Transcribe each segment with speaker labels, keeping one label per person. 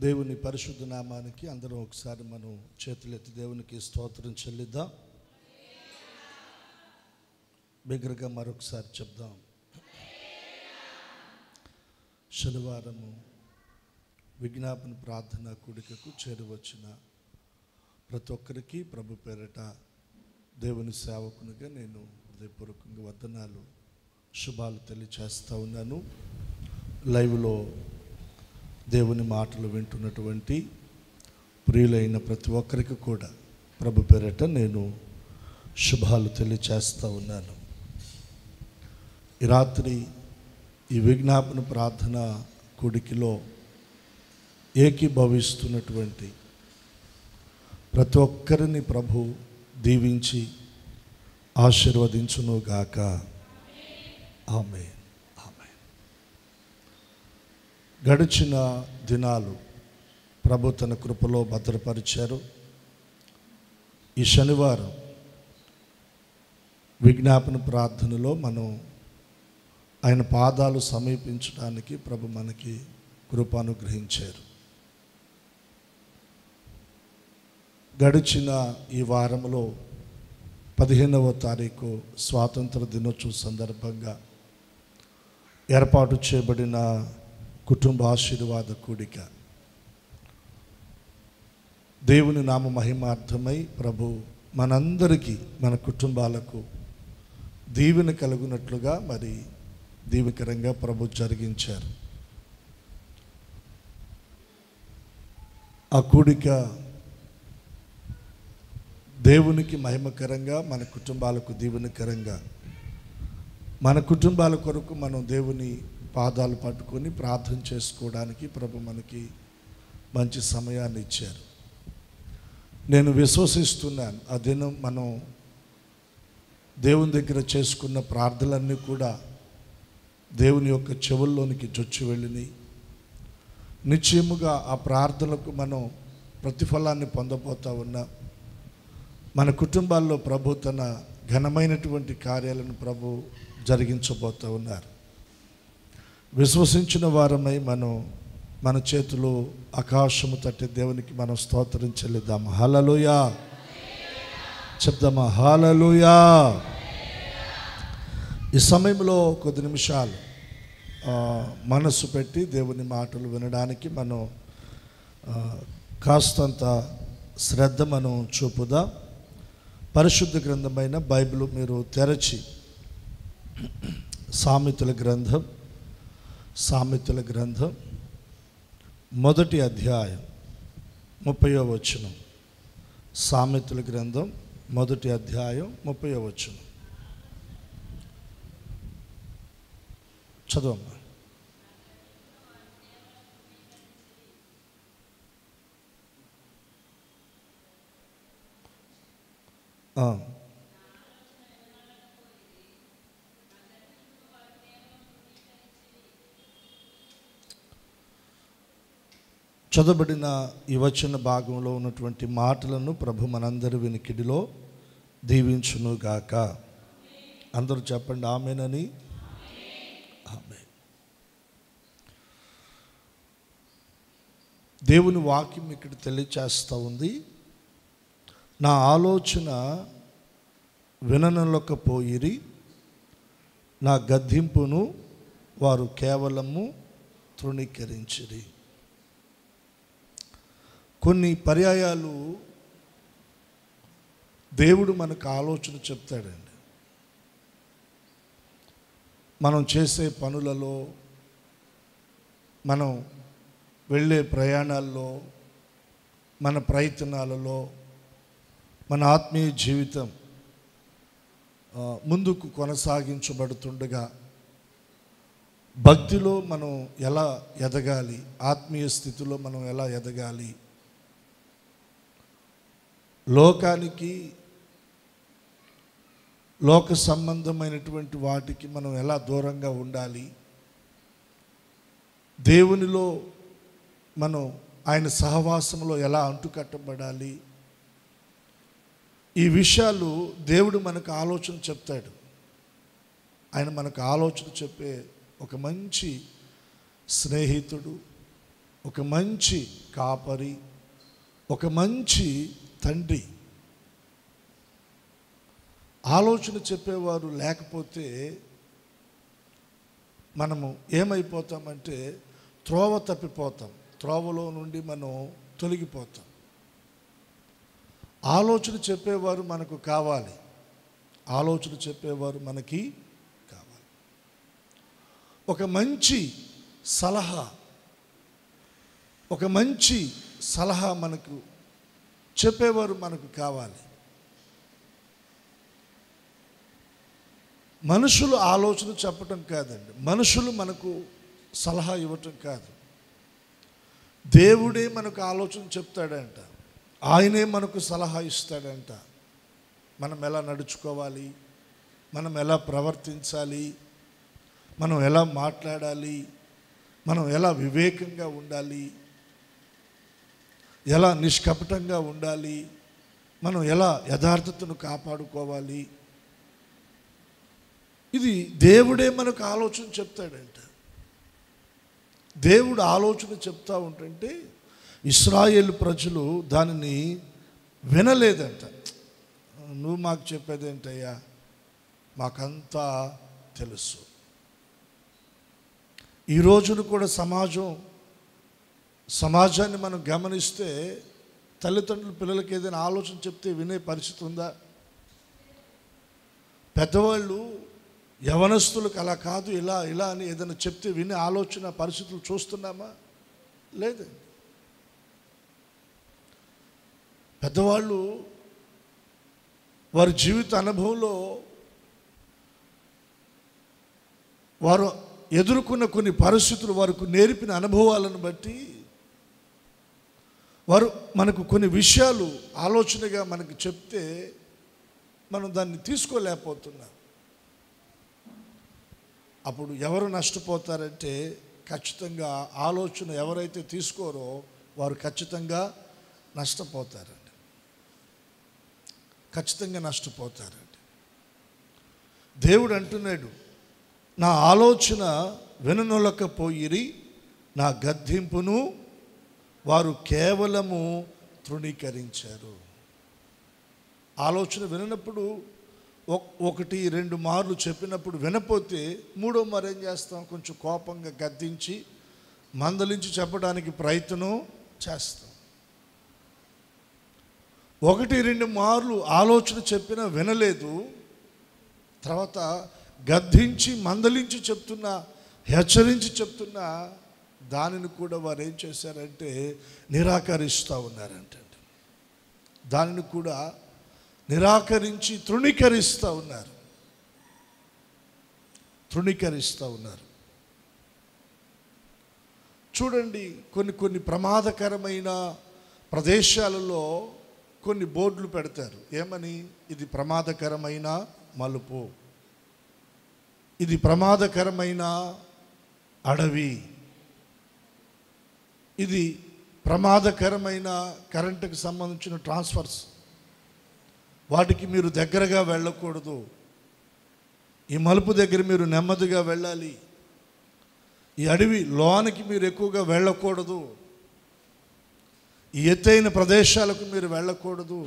Speaker 1: దేవుని పరిశుద్ధ నామానికి అందరం ఒకసారి మనం చేతులెత్తి దేవునికి స్తోత్రం చెల్లిద్దాం. బిగ్గరగా మరొకసారి చెప్దాం. శనివారము విజ్ఞాపన ప్రార్థన కూడికకు చేరువచ్చిన ప్రతి ఒక్కరికి ప్రభు పేరట దేవుని సేవకునిగా నేను హృదయపూర్వకంగా వందనాలు శుభాలు తెలియచేస్తూ ఉన్నాను. లైవ్లో దేవుని మాటలు వింటున్నటువంటి ప్రియులైన ప్రతి ఒక్కరికి కూడా ప్రభు పేరట నేను శుభాలు తెలియచేస్తూ ఉన్నాను. ఈ రాత్రి ఈ విజ్ఞాపన ప్రార్థన కూడికిలో ఏకీభవిస్తున్నటువంటి ప్రతి ఒక్కరిని ప్రభు దీవించి ఆశీర్వదించునుగాక. ఆమేన్. గడిచిన దినాలు ప్రభు తన కృపలో భద్రపరిచారు. ఈ శనివారం విజ్ఞాపన ప్రార్థనలో మనం ఆయన పాదాలు సమీపించడానికి ప్రభు మనకి కృప అనుగ్రహించారు. గడిచిన ఈ వారంలో 15వ తారీఖు స్వాతంత్ర దినోత్సవం సందర్భంగా ఏర్పాటు చేయబడిన కుటుంబ ఆశీర్వాద కూడిక దేవుని నామ మహిమార్థమై ప్రభు మనందరికీ మన కుటుంబాలకు దీవెన కలుగునట్లుగా మరి దీవెకరంగా ప్రభు జరిగించారు. ఆ కూడిక దేవునికి మహిమకరంగా, మన కుటుంబాలకు దీవెనకరంగా, మన కుటుంబాల కొరకు మనం దేవుని పాదాలు పట్టుకొని ప్రార్థన చేసుకోవడానికి ప్రభు మనకి మంచి సమయాన్ని ఇచ్చారు. నేను విశ్వసిస్తున్నాను ఆ దినం మనం దేవుని దగ్గర చేసుకున్న ప్రార్థనలన్నీ కూడా దేవుని యొక్క చెవుల్లోనికి జొచ్చి వెళ్ళినాయి. నిశ్చయముగా ఆ ప్రార్థనలకు మనం ప్రతిఫలాన్ని పొందబోతా ఉన్నాం. మన కుటుంబాల్లో ప్రభు తన ఘనమైనటువంటి కార్యాలను ప్రభు జరిగించబోతూ ఉన్నారు. విశ్వసించిన వారమై మన చేతులు ఆకాశము తట్టి దేవునికి మనం స్తోత్రం చెల్లిద్దాం. హల్లెలూయా చెప్దామా? హల్లెలూయా. ఈ సమయంలో కొద్ది నిమిషాలు మనస్సు పెట్టి దేవుని మాటలు వినడానికి మనం కాస్తంత శ్రద్ధ మనం చూపుదాం. పరిశుద్ధ గ్రంథమైన బైబిల్ మీరు తెరచి సామెతల గ్రంథం మొదటి అధ్యాయం 30వ వచనం. సామెతల గ్రంథం మొదటి అధ్యాయం 30వ వచనం చదవమ్మా. చదవబడిన ఈ వచన భాగంలో ఉన్నటువంటి మాటలను ప్రభు మనందరి వినికిడిలో దీవించునుగాక. అందరూ చెప్పండి ఆమేనని. ఆమేన్. దేవుని వాక్యం ఇక్కడ తెలియచేస్తూ ఉంది. నా ఆలోచన విననొల్లకపోయిరి, నా గద్దింపును వారు కేవలము తృణీకరించిరి. కొన్ని పర్యాయాలు దేవుడు మనకు ఆలోచన చెప్తాడండి. మనం చేసే పనులలో, మనం వెళ్ళే ప్రయాణాల్లో, మన ప్రయత్నాలలో, మన ఆత్మీయ జీవితం ముందుకు కొనసాగించబడుతుండగా భక్తిలో మనం ఎలా ఎదగాలి, ఆత్మీయ స్థితిలో మనం ఎలా ఎదగాలి, లోకానికి, లోక సంబంధమైనటువంటి వాటికి మనం ఎలా దూరంగా ఉండాలి, దేవునిలో మనం ఆయన సహవాసంలో ఎలా అంటుకట్టబడాలి, ఈ విషయాలు దేవుడు మనకు ఆలోచన చెప్తాడు. ఆయన మనకు ఆలోచన చెప్పే ఒక మంచి స్నేహితుడు, ఒక మంచి కాపరి, ఒక మంచి తండ్రి. ఆలోచన చెప్పేవారు లేకపోతే మనము ఏమైపోతామంటే త్రోవ తప్పిపోతాం, త్రోవలో నుండి మనం తొలగిపోతాం. ఆలోచన చెప్పేవారు మనకు కావాలి, ఆలోచన చెప్పేవారు మనకి కావాలి. ఒక మంచి సలహా మనకు చెప్పేవారు మనకు కావాలి. మనుషులు ఆలోచన చెప్పటం కాదండి, మనుషులు మనకు సలహా ఇవ్వటం కాదు. దేవుడే మనకు ఆలోచన చెప్తాడంట, ఆయనే మనకు సలహా ఇస్తాడంట. మనం ఎలా నడుచుకోవాలి, మనం ఎలా ప్రవర్తించాలి, మనం ఎలా మాట్లాడాలి, మనం ఎలా వివేకంగా ఉండాలి, ఎలా నిష్కపటంగా ఉండాలి, మనం ఎలా యథార్థతను కాపాడుకోవాలి, ఇది దేవుడే మనకు ఆలోచన చెప్తాడంట. దేవుడు ఆలోచన చెప్తా ఉంటుంటే ఇశ్రాయేలు ప్రజలు దానిని వినలేదంట. నువ్వు మాకు చెప్పేదేంటయ్యా, మాకంతా తెలుసు. ఈ రోజును కూడా సమాజాన్ని మనం గమనిస్తే తల్లిదండ్రులు పిల్లలకి ఏదైనా ఆలోచన చెప్తే వినే పరిస్థితి ఉందా? పెద్దవాళ్ళు యవనస్తులకు అలా కాదు, ఇలా అని ఏదైనా చెప్తే వినే ఆలోచన పరిస్థితులు చూస్తున్నామా? లేదు. పెద్దవాళ్ళు వారి జీవిత అనుభవంలో వారు ఎదుర్కొన్న కొన్ని పరిస్థితులు, వారికి నేర్పిన అనుభవాలను బట్టి వారు మనకు కొన్ని విషయాలు ఆలోచనగా మనకు చెప్తే మనం దాన్ని తీసుకోలేకపోతున్నాం. అప్పుడు ఎవరు నష్టపోతారంటే ఖచ్చితంగా ఆలోచన ఎవరైతే తీసుకోరో వారు ఖచ్చితంగా నష్టపోతారండి, ఖచ్చితంగా నష్టపోతారండి. దేవుడు అంటున్నాడు, నా ఆలోచన విననొలకపోయిరి, నా గద్దింపును వారు కేవలము తృణీకరించారు. ఆలోచన వినప్పుడు 1-2 మార్లు చెప్పినప్పుడు వినపోతే 3వ మారు ఏం చేస్తాం? కొంచెం కోపంగా గద్దించి మందలించి చెప్పడానికి ప్రయత్నం చేస్తాం. 1-2 మార్లు ఆలోచన చెప్పినా వినలేదు, తర్వాత గద్దించి మందలించి చెప్తున్నా, హెచ్చరించి చెప్తున్నా, దానిని కూడా వారు ఏం చేశారంటే నిరాకరిస్తూ ఉన్నారంటే, దానిని కూడా నిరాకరించి తృణీకరిస్తూ ఉన్నారు. చూడండి, కొన్ని ప్రమాదకరమైన ప్రదేశాలలో కొన్ని బోర్డులు పెడతారు. ఏమని? ఇది ప్రమాదకరమైన మలుపు, ఇది ప్రమాదకరమైన అడవి, ఇది ప్రమాదకరమైన కరెంటుకు సంబంధించిన ట్రాన్స్ఫర్స్, వాటికి మీరు దగ్గరగా వెళ్ళకూడదు, ఈ మలుపు దగ్గర మీరు నెమ్మదిగా వెళ్ళాలి, ఈ అడవి లోనికి మీరు ఎక్కువగా వెళ్ళకూడదు, ఈ ఎత్తైన ప్రదేశాలకు మీరు వెళ్ళకూడదు,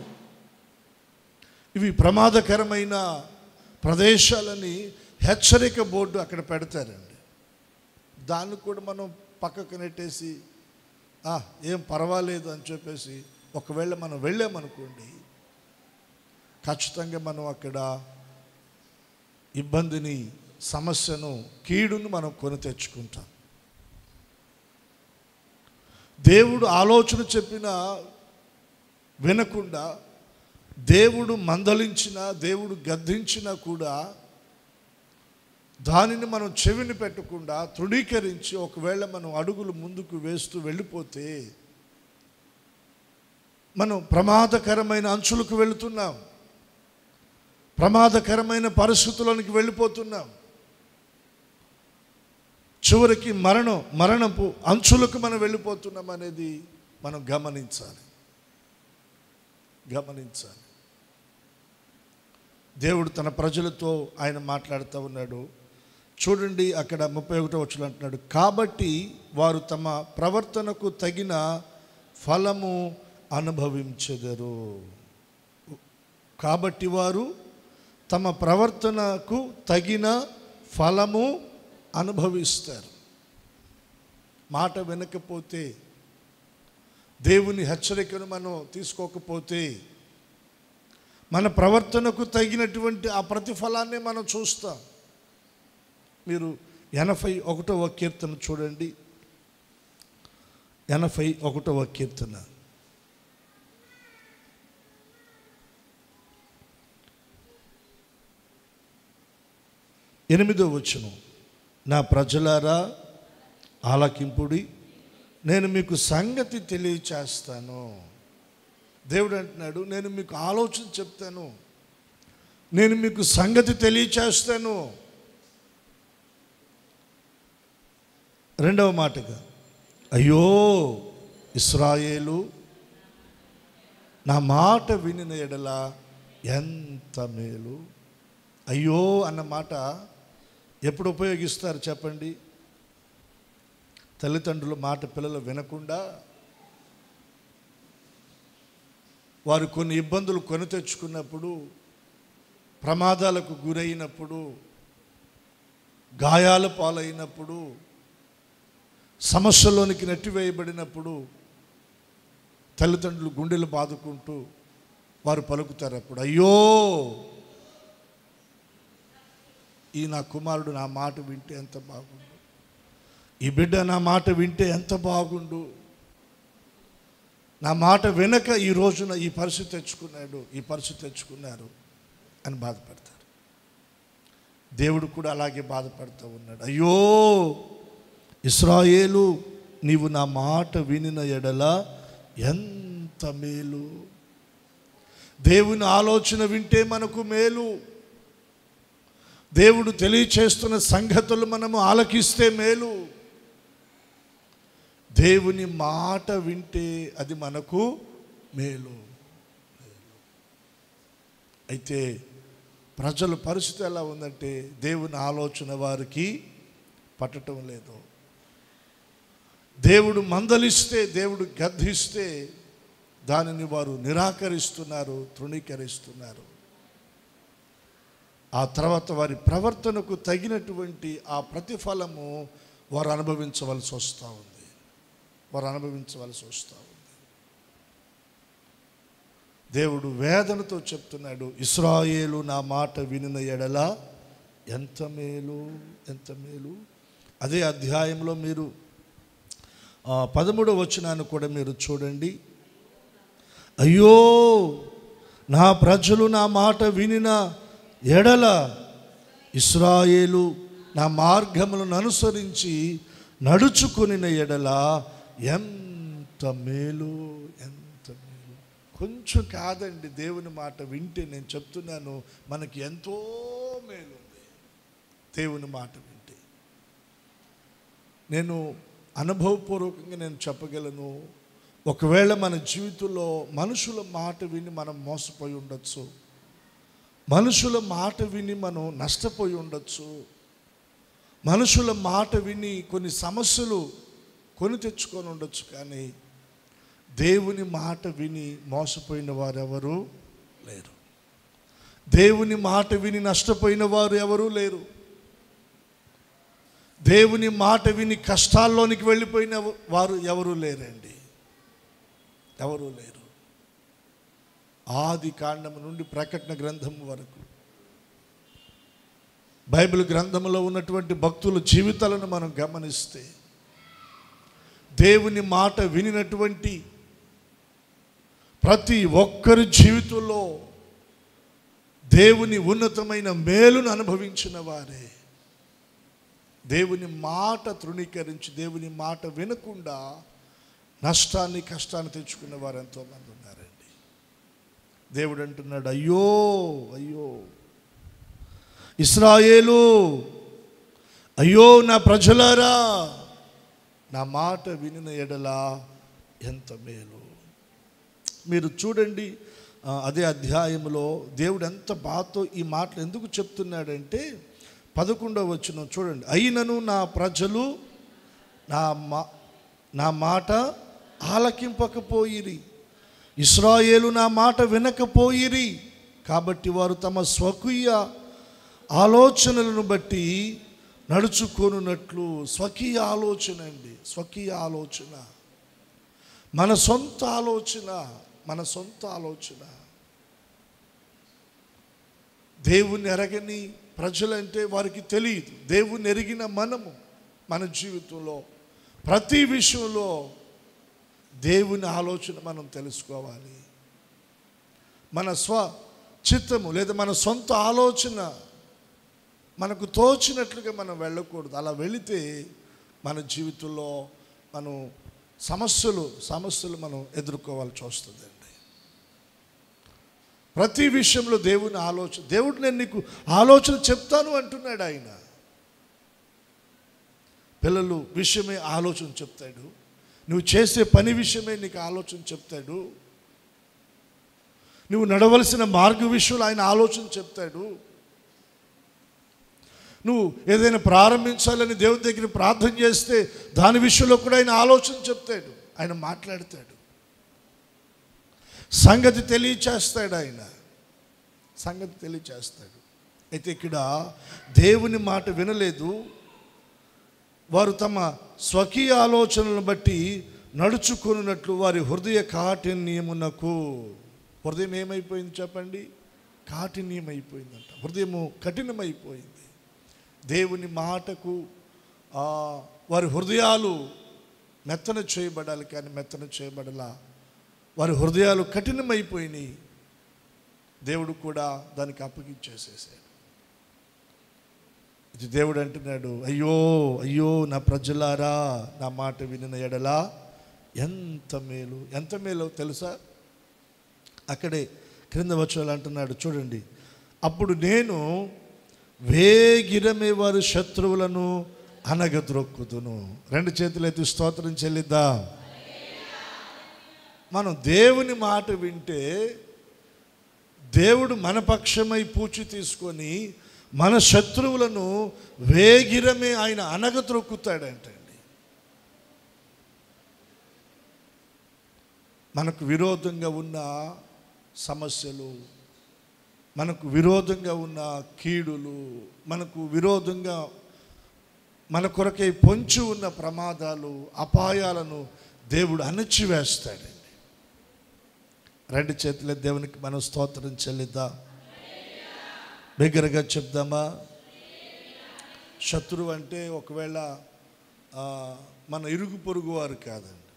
Speaker 1: ఇవి ప్రమాదకరమైన ప్రదేశాలని హెచ్చరిక బోర్డు అక్కడ పెడతారండి. దాన్ని కూడా మనం పక్కకు నెట్టేసి ఏం పర్వాలేదు అని చెప్పేసి ఒకవేళ మనం వెళ్ళామనుకోండి, ఖచ్చితంగా మనం అక్కడ ఇబ్బందిని, సమస్యను, కీడును మనం కొని తెచ్చుకుంటాం. దేవుడు ఆలోచన చెప్పినా వినకుండా, దేవుడు మందలించినా, దేవుడు గద్దించినా కూడా దానిని మనం చెవిని పెట్టకుండా తృణీకరించి ఒకవేళ మనం అడుగులు ముందుకు వేస్తూ వెళ్ళిపోతే మనం ప్రమాదకరమైన అంచులకు వెళుతున్నాం, ప్రమాదకరమైన పరిస్థితుల్లోనికి వెళ్ళిపోతున్నాం. చివరికి మరణపు అంచులకు మనం వెళ్ళిపోతున్నాం అనేది మనం గమనించాలి. దేవుడు తన ప్రజలతో ఆయన మాట్లాడుతూ ఉన్నాడు. చూడండి, అక్కడ 31వ వచనం అంటున్నాడు, కాబట్టి వారు తమ ప్రవర్తనకు తగిన ఫలము అనుభవించెదరు. కాబట్టి వారు తమ ప్రవర్తనకు తగిన ఫలము అనుభవిస్తారు. మాట వినకపోతే, దేవుని హెచ్చరికను మనం తీసుకోకపోతే, మన ప్రవర్తనకు తగినటువంటి ఆ ప్రతిఫలాన్ని మనం చూస్తాం. మీరు 81వ కీర్తన చూడండి. 81వ కీర్తన 8వ వచనం. నా ప్రజలారా ఆలకింపుడి, నేను మీకు సంగతి తెలియచేస్తాను. దేవుడు అంటున్నాడు, నేను మీకు ఆలోచన చెప్తాను, నేను మీకు సంగతి తెలియచేస్తాను. రెండవ మాటగా, అయ్యో ఇశ్రాయేలు, నా మాట వినిన ఎడల ఎంత మేలు. అయ్యో అన్న మాట ఎప్పుడు ఉపయోగిస్తారు చెప్పండి? తల్లిదండ్రుల మాట పిల్లలు వినకుండా వారు కొన్ని ఇబ్బందులు కొని తెచ్చుకున్నప్పుడు, ప్రమాదాలకు గురైనప్పుడు, గాయాల పాలైనప్పుడు, సమస్యలోనికి నెట్టివేయబడినప్పుడు తల్లిదండ్రులు గుండెలు బాదుకుంటూ వారు పలుకుతారు. అప్పుడు అయ్యో, ఈ నా కుమారుడు నా మాట వింటే ఎంత బాగుండు, ఈ బిడ్డ నా మాట వింటే ఎంత బాగుండు, నా మాట వెనక ఈ రోజున ఈ పరిస్థితి తెచ్చుకున్నాడు, ఈ పరిస్థితి తెచ్చుకున్నారు అని బాధపడతారు. దేవుడు కూడా అలాగే బాధపడుతూ ఉన్నాడు. అయ్యో ఇశ్రాయేలు, నీవు నా మాట వినిన ఎడల ఎంత మేలు. దేవుని ఆలోచన వింటే మనకు మేలు. దేవుడు తెలియచేస్తున్న సంగతులు మనము ఆలకిస్తే మేలు. దేవుని మాట వింటే అది మనకు మేలు. అయితే ప్రజల పరిస్థితి ఎలా ఉందంటే, దేవుని ఆలోచన వారికి పట్టడం లేదు. దేవుడు మందలిస్తే, దేవుడు గద్దిస్తే దానిని వారు నిరాకరిస్తున్నారు, తృణీకరిస్తున్నారు. ఆ తర్వాత వారి ప్రవర్తనకు తగినటువంటి ఆ ప్రతిఫలము వారు అనుభవించవలసి వస్తూ ఉంది. దేవుడు వేదనతో చెప్తున్నాడు, ఇశ్రాయేలు నా మాట వినిన ఎడల ఎంత మేలు, ఎంత మేలు. అదే అధ్యాయంలో మీరు 13వ వచనాన్ని కూడా మీరు చూడండి. అయ్యో నా ప్రజలు నా మాట వినిన ఎడల, ఇశ్రాయేలు నా మార్గములను అనుసరించి నడుచుకునిన ఎడల ఎంత మేలు, ఎంత మేలు. కొంచెం కాదండి, దేవుని మాట వింటే నేను చెప్తున్నాను మనకి ఎంతో మేలు ఉంది. దేవుని మాట వింటే నేను అనుభవపూర్వకంగా నేను చెప్పగలను, ఒకవేళ మన జీవితంలో మనుషుల మాట విని మనం మోసపోయి ఉండొచ్చు, మనుషుల మాట విని మనం నష్టపోయి ఉండొచ్చు, మనుషుల మాట విని కొన్ని సమస్యలు కొని తెచ్చుకొని ఉండొచ్చు. కానీ దేవుని మాట విని మోసపోయిన వారు ఎవరు లేరు. దేవుని మాట విని నష్టపోయిన వారు ఎవరూ లేరు. దేవుని మాట విని కష్టాల్లోనికి వెళ్ళిపోయిన వారు ఎవరూ లేరండి, ఎవరూ లేరు. ఆది కాండము నుండి ప్రకటన గ్రంథం వరకు బైబిల్ గ్రంథంలో ఉన్నటువంటి భక్తుల జీవితాలను మనం గమనిస్తే, దేవుని మాట వినినటువంటి ప్రతి ఒక్కరి జీవితంలో దేవుని ఉన్నతమైన మేలును అనుభవించిన వారే. దేవుని మాట తృణీకరించి, దేవుని మాట వినకుండా నష్టాన్ని కష్టాన్ని తెచ్చుకున్న వారు ఎంతోమంది ఉన్నారండి. దేవుడు అంటున్నాడు, అయ్యో అయ్యో ఇశ్రాయేలు, అయ్యో నా ప్రజలారా, నా మాట వినిన ఎడల ఎంత మేలు. మీరు చూడండి, అదే అధ్యాయంలో దేవుడు ఎంత బాధతో ఈ మాటలు ఎందుకు చెప్తున్నాడంటే, 11వ వచనం చూడండి. అయినను నా ప్రజలు నా మాట ఆలకింపకపోయిరి, ఇశ్రాయేలు నా మాట వినకపోయిరి. కాబట్టి వారు తమ స్వకీయ ఆలోచనలను బట్టి నడుచుకొనున్నట్లు. స్వకీయ ఆలోచన అండి, స్వకీయ ఆలోచన, మన సొంత ఆలోచన, మన సొంత ఆలోచన. దేవుణ్ణి ఎరగని ప్రజలంటే వారికి తెలియదు. దేవుణ్ణి ఎరిగిన మనము మన జీవితంలో ప్రతి విషయంలో దేవుని ఆలోచన మనం తెలుసుకోవాలి. మన చిత్తము లేదా మన సొంత ఆలోచన మనకు తోచినట్లుగా మనం వెళ్ళకూడదు. అలా వెళితే మన జీవితంలో మనం సమస్యలు మనం ఎదుర్కోవాల్సి వస్తుందండి. ప్రతి విషయంలో దేవుని ఆలోచన, దేవుడు నేను నీకు ఆలోచన చెప్తాను అంటున్నాడు. ఆయన పిల్లలు విషయమే ఆలోచన చెప్తాడు, నువ్వు చేసే పని విషయమే నీకు ఆలోచన చెప్తాడు, నువ్వు నడవలసిన మార్గ విషయంలో ఆయన ఆలోచన చెప్తాడు. నువ్వు ఏదైనా ప్రారంభించాలని దేవుని దగ్గర ప్రార్థన చేస్తే దాని విషయంలో కూడా ఆయన ఆలోచన చెప్తాడు, ఆయన మాట్లాడతాడు, సంగతి తెలియచేస్తాడు, ఆయన సంగతి తెలియచేస్తాడు. అయితే ఇక్కడ దేవుని మాట వినలేదు, వారు తమ స్వకీయ ఆలోచనలను బట్టి నడుచుకున్నట్లు వారి హృదయ కాఠిన్యమునకు. హృదయం ఏమైపోయింది చెప్పండి? కాఠిన్యమైపోయిందంట. హృదయము కఠినమైపోయింది. దేవుని మాటకు వారి హృదయాలు మెత్తన చేయబడాలి, కానీ మెత్తన చేయబడలా. వారి హృదయాలు కఠినమైపోయినాయి. దేవుడు కూడా దానికి అప్పగించేసేసాడు. ఇది దేవుడు అంటున్నాడు, అయ్యో అయ్యో నా ప్రజలారా, నా మాట వినిన ఎడలా ఎంత మేలు, ఎంత మేలో తెలుసా? అక్కడే క్రింద వచనాలు అంటున్నాడు చూడండి. అప్పుడు నేను వేగిరమే వారి శత్రువులను అనగద్రొక్కుదును. రెండు చేతులు ఎత్తి స్తోత్రం చెల్లిద్దాం. మనం దేవుని మాట వింటే దేవుడు మన పక్షమై పూచి తీసుకొని మన శత్రువులను వేగిరమే ఆయన అనగద్రొక్కుతాడంటండి. మనకు విరోధంగా ఉన్న సమస్యలు, మనకు విరోధంగా ఉన్న కీడులు, మనకు విరోధంగా మన కొరకై పొంచి ఉన్న ప్రమాదాలు, అపాయాలను దేవుడు అణచివేస్తాడండి. రెండు చేతుల దేవునికి మనం స్తోత్రం చెల్లిద్దాం. బిగ్గరగా చెప్దామా? శత్రువు అంటే ఒకవేళ మన ఇరుగు పొరుగు వారు కాదండి,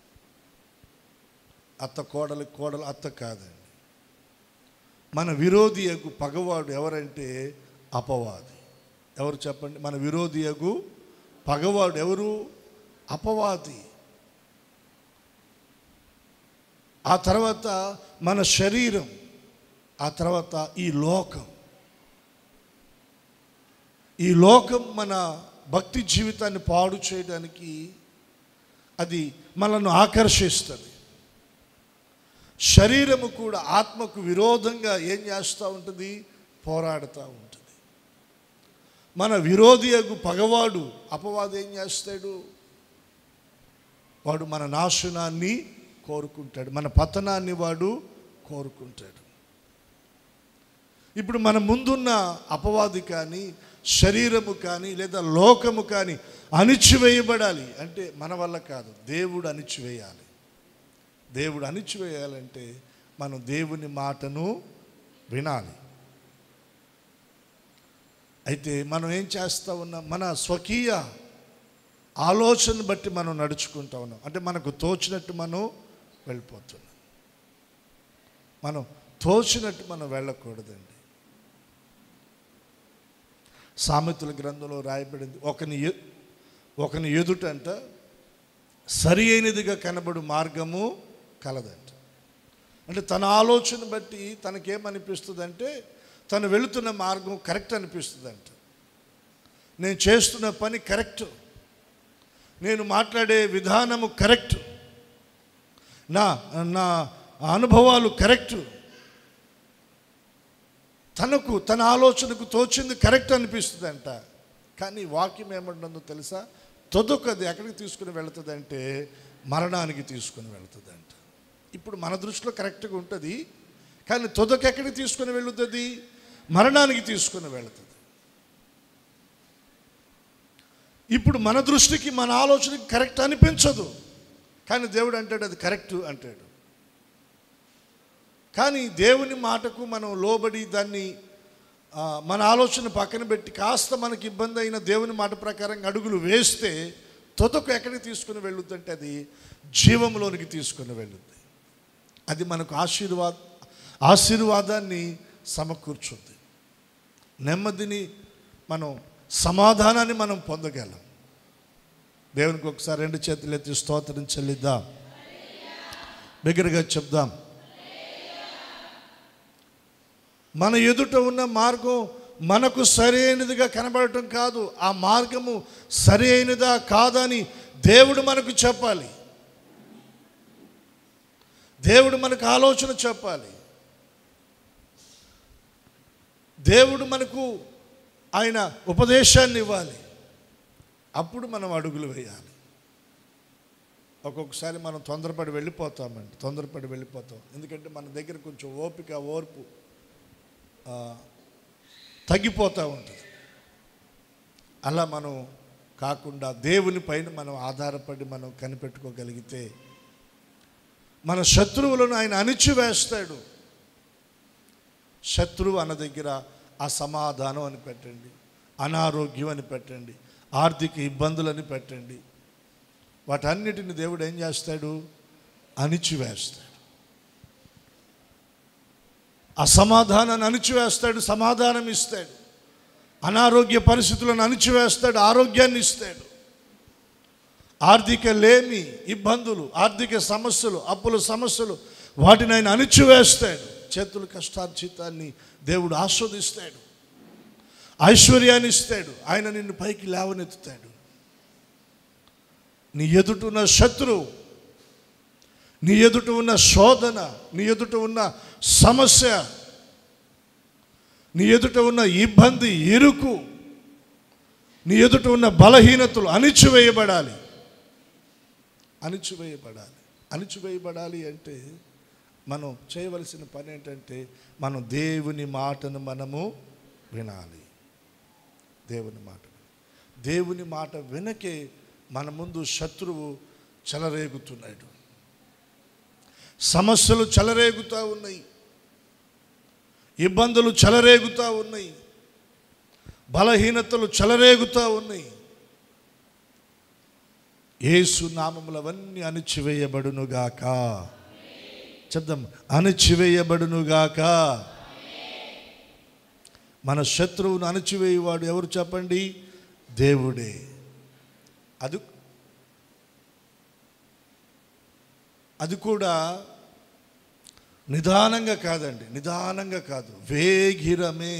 Speaker 1: అత్త కోడలు అత్త కాదండి. మన విరోధి యగు పగవాడు ఎవరంటే అపవాది. ఎవరు చెప్పండి? మన విరోధి యగు పగవాడు ఎవరు? అపవాది. ఆ తర్వాత మన శరీరం, ఆ తర్వాత ఈ లోకం. ఈ లోకం మన భక్తి జీవితాన్ని పాడు చేయడానికి అది మనల్ని ఆకర్షిస్తుంది. శరీరము కూడా ఆత్మకు విరోధంగా ఏం చేస్తూ ఉంటుంది? పోరాడుతూ ఉంటుంది. మన విరోధియగు పగవాడు అపవాది ఏం చేస్తాడు? వాడు మన నాశనాన్ని కోరుకుంటాడు, మన పతనాన్ని వాడు కోరుకుంటాడు. ఇప్పుడు మన ముందున్న అపవాది కానీ, శరీరము కానీ, లేదా లోకము కానీ అణిచివేయబడాలి అంటే మన వల్ల కాదు, దేవుడు అణిచివేయాలి. దేవుడు అణిచివేయాలంటే మనం దేవుని మాటను వినాలి. అయితే మనం ఏం చేస్తూ ఉన్నాం? మన స్వకీయ ఆలోచన బట్టి మనం నడుచుకుంటూ ఉన్నాం. అంటే మనకు తోచినట్టు మనం వెళ్ళిపోతున్నాం. మనం తోచినట్టు మనం వెళ్ళకూడదండి. సామెతల గ్రంథంలో రాయబడింది, ఒకని ఎదుటంట సరి అయినదిగా కనబడు మార్గము కలదంట. అంటే తన ఆలోచన బట్టి తనకేమనిపిస్తుంది అంటే తను వెళుతున్న మార్గం కరెక్ట్ అనిపిస్తుందంట. నేను చేస్తున్న పని కరెక్ట్, నేను మాట్లాడే విధానము కరెక్ట్, నా అనుభవాలు కరెక్ట్, తన ఆలోచనకు తోచింది కరెక్ట్ అనిపిస్తుందంట. కానీ వాక్యం ఏమంటుందో తెలుసా? తొదకది ఎక్కడికి తీసుకుని వెళుతుందంటే మరణానికి తీసుకొని వెళుతుందంట. ఇప్పుడు మన దృష్టిలో కరెక్ట్గా ఉంటుంది, కానీ తుదకు ఎక్కడికి తీసుకొని వెళుతుంది? మరణానికి తీసుకొని వెళుతుంది. ఇప్పుడు మన దృష్టికి, మన ఆలోచనకి కరెక్ట్ అనిపించదు, కానీ దేవుడు అంటాడు అది కరెక్ట్ అంటాడు. కానీ దేవుని మాటకు మనం లోబడి దాన్ని మన ఆలోచన పక్కన పెట్టి కాస్త మనకి ఇబ్బంది అయిన దేవుని మాట ప్రకారంగా అడుగులు వేస్తే తుదకు ఎక్కడికి తీసుకుని వెళ్ళుద్దంటే అది జీవంలోనికి తీసుకుని వెళ్ళుద్ది. అది మనకు ఆశీర్వాదాన్ని సమకూర్చుద్ది, నెమ్మదిని మనం, సమాధానాన్ని మనం పొందగలం. దేవునికి ఒకసారి 2 చేతులు ఎత్తి స్తోత్రం చెల్లిద్దాం, బిగ్గరగా చెప్దాం. మన ఎదుట ఉన్న మార్గం మనకు సరైనదిగా కనబడటం కాదు, ఆ మార్గము సరైనదా కాదా అని దేవుడు మనకు చెప్పాలి. దేవుడు మనకు ఆలోచన చెప్పాలి. దేవుడు మనకు ఆయన ఉపదేశాన్ని ఇవ్వాలి. అప్పుడు మనం అడుగులు వేయాలి. ఒక్కొక్కసారి మనం తొందరపడి వెళ్ళిపోతాం. ఎందుకంటే మన దగ్గర కొంచెం ఓర్పు తగ్గిపోతూ ఉంటుంది. అలా మనం కాకుండా దేవుని పైన మనం ఆధారపడి మనం కనిపెట్టుకోగలిగితే మన శత్రువులను ఆయన అణిచివేస్తాడు. శత్రువు అన్న దగ్గర అసమాధానం అని పెట్టండి, అనారోగ్యం అని పెట్టండి, ఆర్థిక ఇబ్బందులని పెట్టండి, వాటన్నిటిని దేవుడు ఏం చేస్తాడు? అణిచివేస్తాడు. అసమాధానాన్ని అణిచివేస్తాడు, సమాధానం ఇస్తాడు. అనారోగ్య పరిస్థితులను అణిచివేస్తాడు, ఆరోగ్యాన్ని ఇస్తాడు. ఆర్థిక లేమి, ఇబ్బందులు, ఆర్థిక సమస్యలు, అప్పుల సమస్యలు, వాటిని ఆయన అణిచివేస్తాడు. చేతుల కష్టార్జితాన్ని దేవుడు ఆస్వాదిస్తాడు, ఐశ్వర్యాన్ని ఇస్తాడు. ఆయన నిన్ను పైకి లేవనెత్తుతాడు. నీ ఎదుట ఉన్న శత్రువు, నీ ఎదుట ఉన్న శోధన, నీ ఎదుట ఉన్న సమస్య, నీ ఎదుట ఉన్న ఇబ్బంది, ఇరుకు, నీ ఎదుట ఉన్న బలహీనతలు అణిచివేయబడాలి. అణిచివేయబడాలి అంటే మనం చేయవలసిన పని ఏంటంటే మనం దేవుని మాటను మనము వినాలి. దేవుని మాట వినకే మన ముందు శత్రువు చెలరేగుతున్నాడు. సమస్యలు చెలరేగుతూ ఉన్నాయి, ఇబ్బందులు చెలరేగుతూ ఉన్నాయి, బలహీనతలు చెలరేగుతూ ఉన్నాయి. యేసు నామములో అవన్నీ అణిచివేయబడునుగాక. చెప్దాం, అణిచివేయబడునుగాక. మన శత్రువును అణిచివేయవాడు ఎవరు చెప్పండి? దేవుడే. అది కూడా నిదానంగా కాదు, వేగిరమే.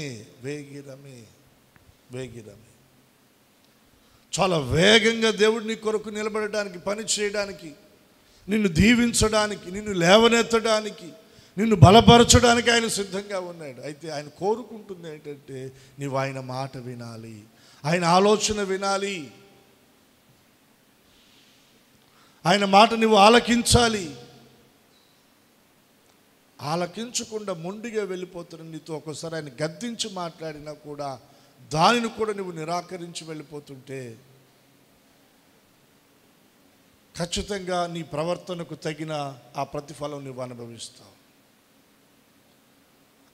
Speaker 1: చాలా వేగంగా దేవుడు నీ కొరకు నిలబడడానికి, పని చేయడానికి, నిన్ను దీవించడానికి, నిన్ను లేవనెత్తడానికి, నిన్ను బలపరచడానికి ఆయన సిద్ధంగా ఉన్నాడు. అయితే ఆయన కోరుకుంటుంది ఏంటంటే నీవు ఆయన మాట వినాలి, ఆయన ఆలోచన వినాలి, ఆయన మాట నువ్వు ఆలకించాలి. ఆలకించకుండా మొండిగా వెళ్ళిపోతున్న నీతో ఒక్కోసారి ఆయన గద్దించి మాట్లాడినా కూడా దానిని కూడా నువ్వు నిరాకరించి వెళ్ళిపోతుంటే ఖచ్చితంగా నీ ప్రవర్తనకు తగిన ఆ ప్రతిఫలం నువ్వు అనుభవిస్తావు.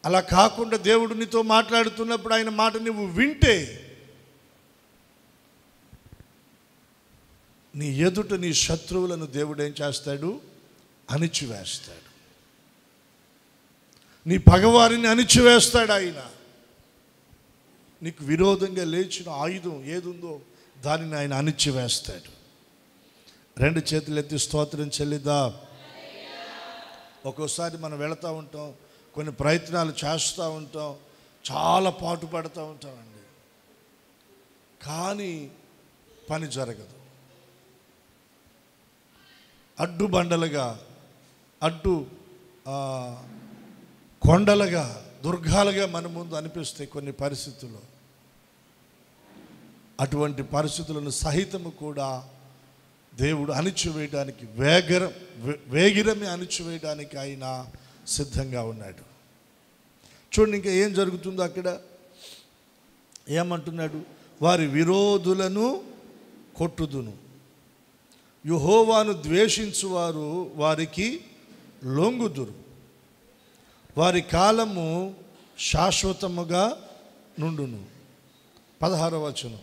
Speaker 1: అలా కాకుండా దేవుడు నీతో మాట్లాడుతున్నప్పుడు ఆయన మాట నువ్వు వింటే నీ ఎదుట నీ శత్రువులను దేవుడు ఏం చేస్తాడు? అణిచివేస్తాడు. నీ పగవారిని అణిచివేస్తాడు ఆయన. నీకు విరోధంగా లేచిన ఆయుధం ఏదుందో దానిని ఆయన అణిచివేస్తాడు. 2 చేతులు ఎత్తి స్తోత్రం చెల్లిద్దాం. ఒక్కోసారి మనం వెళుతూ ఉంటాం, కొన్ని ప్రయత్నాలు చేస్తూ ఉంటాం, చాలా పాటు పడుతూ ఉంటామండి, కానీ పని జరగదు. అడ్డుబండలుగా, కొండలుగా, దుర్గాలుగా మన ముందు అనిపిస్తాయి కొన్ని పరిస్థితుల్లో. అటువంటి పరిస్థితులను సహితము కూడా దేవుడు అణిచివేయడానికి వేగిరమి అణిచివేయడానికి ఆయన సిద్ధంగా ఉన్నాడు. చూడండి ఇంకా ఏం జరుగుతుందో అక్కడ. ఏమంటున్నాడు? వారి విరోధులను కొట్టుదును, యెహోవాను ద్వేషించువారు వారికి లొంగుదురు, వారి కాలము శాశ్వతముగా నుండును. 16వ వచనం.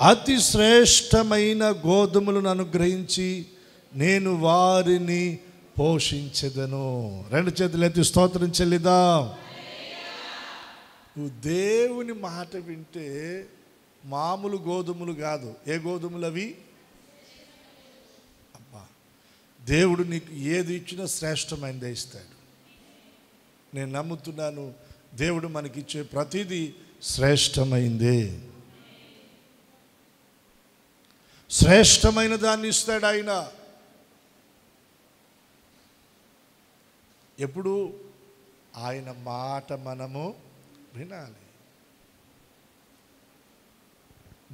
Speaker 1: అతి శ్రేష్టమైన గోధుమలను అనుగ్రహించి నేను వారిని పోషించెదను. రెండు చేతులు ఎత్తి స్తోత్రం చెల్లిద్దాం. నువ్వు దేవుని మాట వింటే మామూలు గోధుమలు కాదు. ఏ గోధుమలు అవి? అబ్బా, దేవుడు నీకు ఏది ఇచ్చినా శ్రేష్టమైనదే ఇస్తాడు. నేను నమ్ముతున్నాను, దేవుడు మనకిచ్చే ప్రతిదీ శ్రేష్టమైందే. శ్రేష్టమైన దాన్ని ఇస్తాడు ఆయన. ఎప్పుడు? ఆయన మాట మనము వినాలి.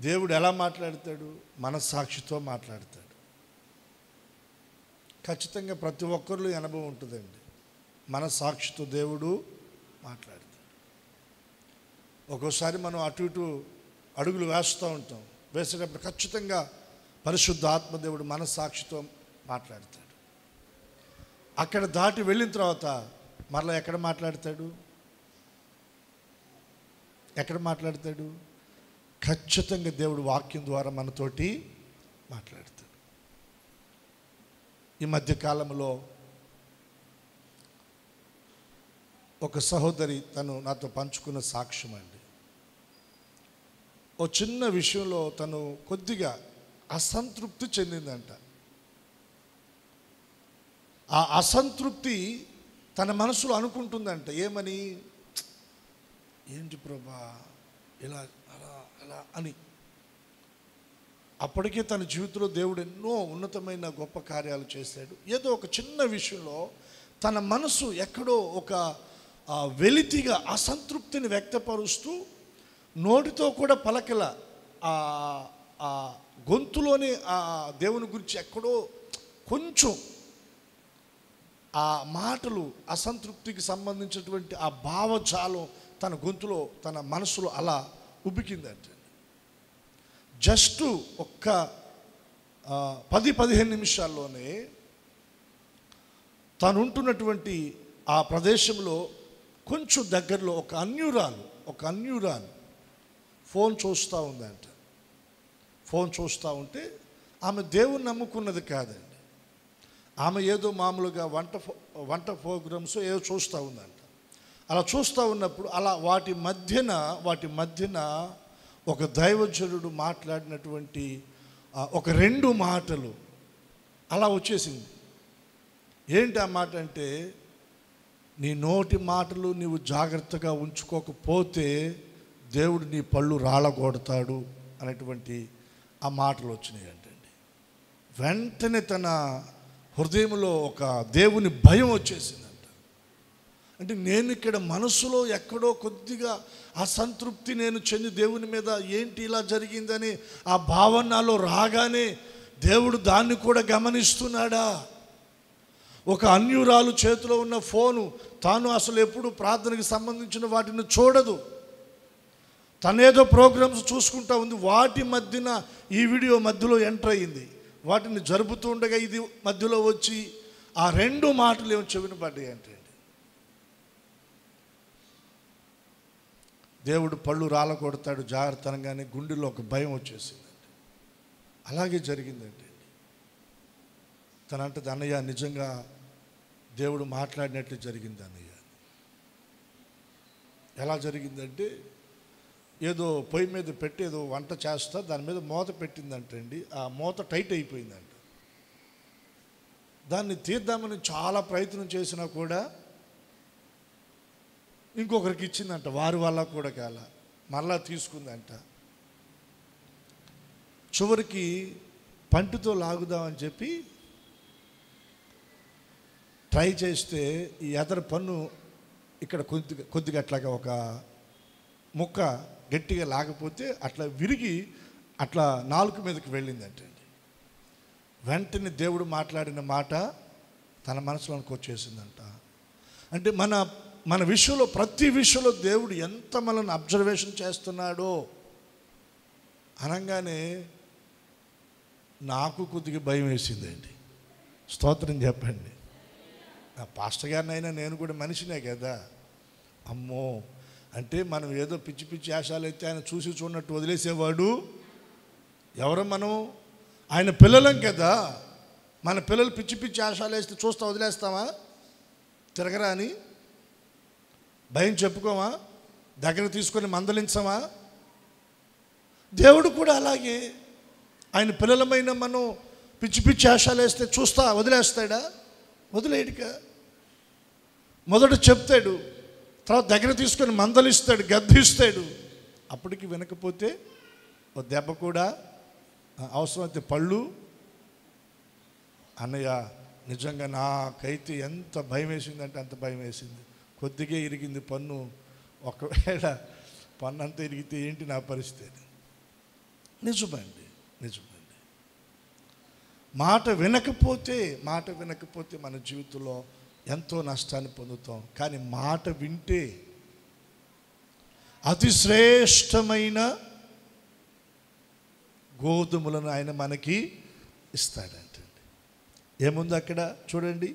Speaker 1: దేవుడు ఎలా మాట్లాడతాడు? మనస్సాక్షితో మాట్లాడతాడు. ఖచ్చితంగా ప్రతి ఒక్కరిలో అనుభవం ఉంటుందండి. మనస్సాక్షితో దేవుడు మాట్లాడతాడు. ఒక్కోసారి మనం అటు ఇటు అడుగులు వేస్తూ ఉంటాం. వేసేటప్పుడు ఖచ్చితంగా పరిశుద్ధ ఆత్మదేవుడు మనస్సాక్షితో మాట్లాడతాడు. అక్కడ దాటి వెళ్ళిన తర్వాత మరలా ఎక్కడ మాట్లాడతాడు? ఎక్కడ మాట్లాడతాడు? ఖచ్చితంగా దేవుడు వాక్యం ద్వారా మనతోటి మాట్లాడతాడు. ఈ మధ్యకాలంలో ఒక సహోదరి తను నాతో పంచుకున్న సాక్ష్యం అండి. ఓ చిన్న విషయంలో తను కొద్దిగా అసంతృప్తి చెందిందంట. ఆ అసంతృప్తి తన మనసులో అనుకుంటుందంట. ఏమని? ఏంటి ప్రభా ఇలా అలా అలా అని. అప్పటికే తన జీవితంలో దేవుడు ఎన్నో ఉన్నతమైన గొప్ప కార్యాలు చేశాడు. ఏదో ఒక చిన్న విషయంలో తన మనసు ఎక్కడో ఒక వెలితిగా అసంతృప్తిని వ్యక్తపరుస్తూ నోటితో కూడా పలకల, ఆ గొంతులోనే ఆ దేవుని గురించి ఎక్కడో కొంచెం ఆ మాటలు, అసంతృప్తికి సంబంధించినటువంటి ఆ భావజాలం తన గొంతులో, తన మనసులో అలా ఉబ్బికిందంటే. జస్ట్ ఒక్క 10-15 నిమిషాల్లోనే తను ఉంటున్నటువంటి ఆ ప్రదేశంలో కొంచెం దగ్గరలో ఒక అన్యురాలు ఫోన్ చూస్తూ ఉందంట. ఫోన్ చూస్తూ ఉంటే ఆమె దేవుని నమ్ముకున్నది కాదండి. ఆమె ఏదో మామూలుగా వంట ప్రోగ్రామ్స్ ఏదో చూస్తూ ఉందంట. అలా చూస్తూ ఉన్నప్పుడు అలా వాటి మధ్యన ఒక దైవజనుడు మాట్లాడినటువంటి ఒక 2 మాటలు అలా వచ్చేసింది. ఏంటి ఆ మాట అంటే, నీ నోటి మాటలు నీవు జాగ్రత్తగా ఉంచుకోకపోతే దేవుడు నీ పళ్ళు రాళ్ళగొడతాడు అనేటువంటి ఆ మాటలు వచ్చినాయి అంటండి. వెంటనే తన హృదయంలో ఒక దేవుని భయం వచ్చేసిందంట. అంటే నేను ఇక్కడ మనసులో ఎక్కడో కొద్దిగా అసంతృప్తి నేను చెంది దేవుని మీద ఏంటి ఇలా జరిగిందని ఆ భావన నాలో రాగానే దేవుడు దాన్ని కూడా గమనిస్తున్నాడా? ఒక అన్యురాలు చేతిలో ఉన్న ఫోను, తాను అసలు ఎప్పుడు ప్రార్థనకి సంబంధించిన వాటిని చూడదు, తనేదో ప్రోగ్రామ్స్ చూసుకుంటా ఉంది. వాటి మధ్యన ఈ వీడియో మధ్యలో ఎంటర్ అయ్యింది. వాటిని జరుపుతూ ఉండగా ఇది మధ్యలో వచ్చి ఆ 2 మాటలు ఏమో చెవిన పడ్డాయి అంటే, దేవుడు పళ్ళు రాలగొడతాడు జాగ్రత్త అనగానే గుండెలో ఒక భయం వచ్చేసిందండి. అలాగే జరిగిందండి. తనంటది, అన్నయ్య నిజంగా దేవుడు మాట్లాడినట్లు జరిగింది అన్నయ్య. ఎలా జరిగిందంటే, ఏదో పొయ్యి మీద పెట్టి ఏదో వంట చేస్తా దాని మీద మూత పెట్టిందంటండి. ఆ మూత టైట్ అయిపోయిందంట. దాన్ని తీద్దామని చాలా ప్రయత్నం చేసినా కూడా ఇంకొకరికి ఇచ్చిందంట. వారి వల్ల కూడా కాల, మరలా తీసుకుందంట. చివరికి పంటితో లాగుదామని చెప్పి ట్రై చేస్తే ఈ ఎదర పన్ను ఇక్కడ కొద్దిగా అట్లాగా ఒక ముక్క గట్టిగా లాగపోతే అట్లా విరిగి అట్లా నాలుక మీదకి వెళ్ళిందంటండి. వెంటనే దేవుడు మాట్లాడిన మాట తన మనసులోనికి వచ్చేసిందంట. అంటే మన విషయంలో, ప్రతి విషయంలో దేవుడు ఎంత మనల్ని అబ్జర్వేషన్ చేస్తున్నాడో అనగానే నాకు కొద్దిగా భయం వేసిందండి. స్తోత్రం చెప్పండి. నా పాస్టర్ గారినైనా నేను కూడా మనిషినే కదా. అమ్మో, అంటే మనం ఏదో పిచ్చి పిచ్చి ఆశాలు అయితే ఆయన చూసి చూడనట్టు వదిలేసేవాడు ఎవరో, మనం ఆయన పిల్లలం కదా. మన పిల్లలు పిచ్చి పిచ్చి ఆశాలు వేస్తే చూస్తా వదిలేస్తామా? తిరగరా అని భయం చెప్పుకోమా? దగ్గర తీసుకొని మందలించమా? దేవుడు కూడా అలాగే ఆయన పిల్లలమైన మనం పిచ్చి పిచ్చి ఆశాలు వేస్తే చూస్తా వదిలేస్తాడా? వదిలేడుగా. మొదట చెప్తాడు, తర్వాత దగ్గర తీసుకొని మందలిస్తాడు, గద్దిస్తాడు. అప్పటికి వినకపోతే ఓ దెబ్బ కూడా, అవసరమైతే పళ్ళు. అన్నయ్య నిజంగా నాకైతే ఎంత భయం వేసిందంటే అంత భయం వేసింది. కొద్దిగా ఇరిగింది పన్ను, ఒకవేళ పన్ను అంతా ఇరిగితే ఏంటి నా పరిస్థితి? నిజమండి. మాట వినకపోతే మన జీవితంలో ఎంతో నష్టాన్ని పొందుతాం. కానీ మాట వింటే అతి శ్రేష్టమైన గోధుమలను ఆయన మనకి ఇస్తాడంటండి. ఏముంది అక్కడ చూడండి.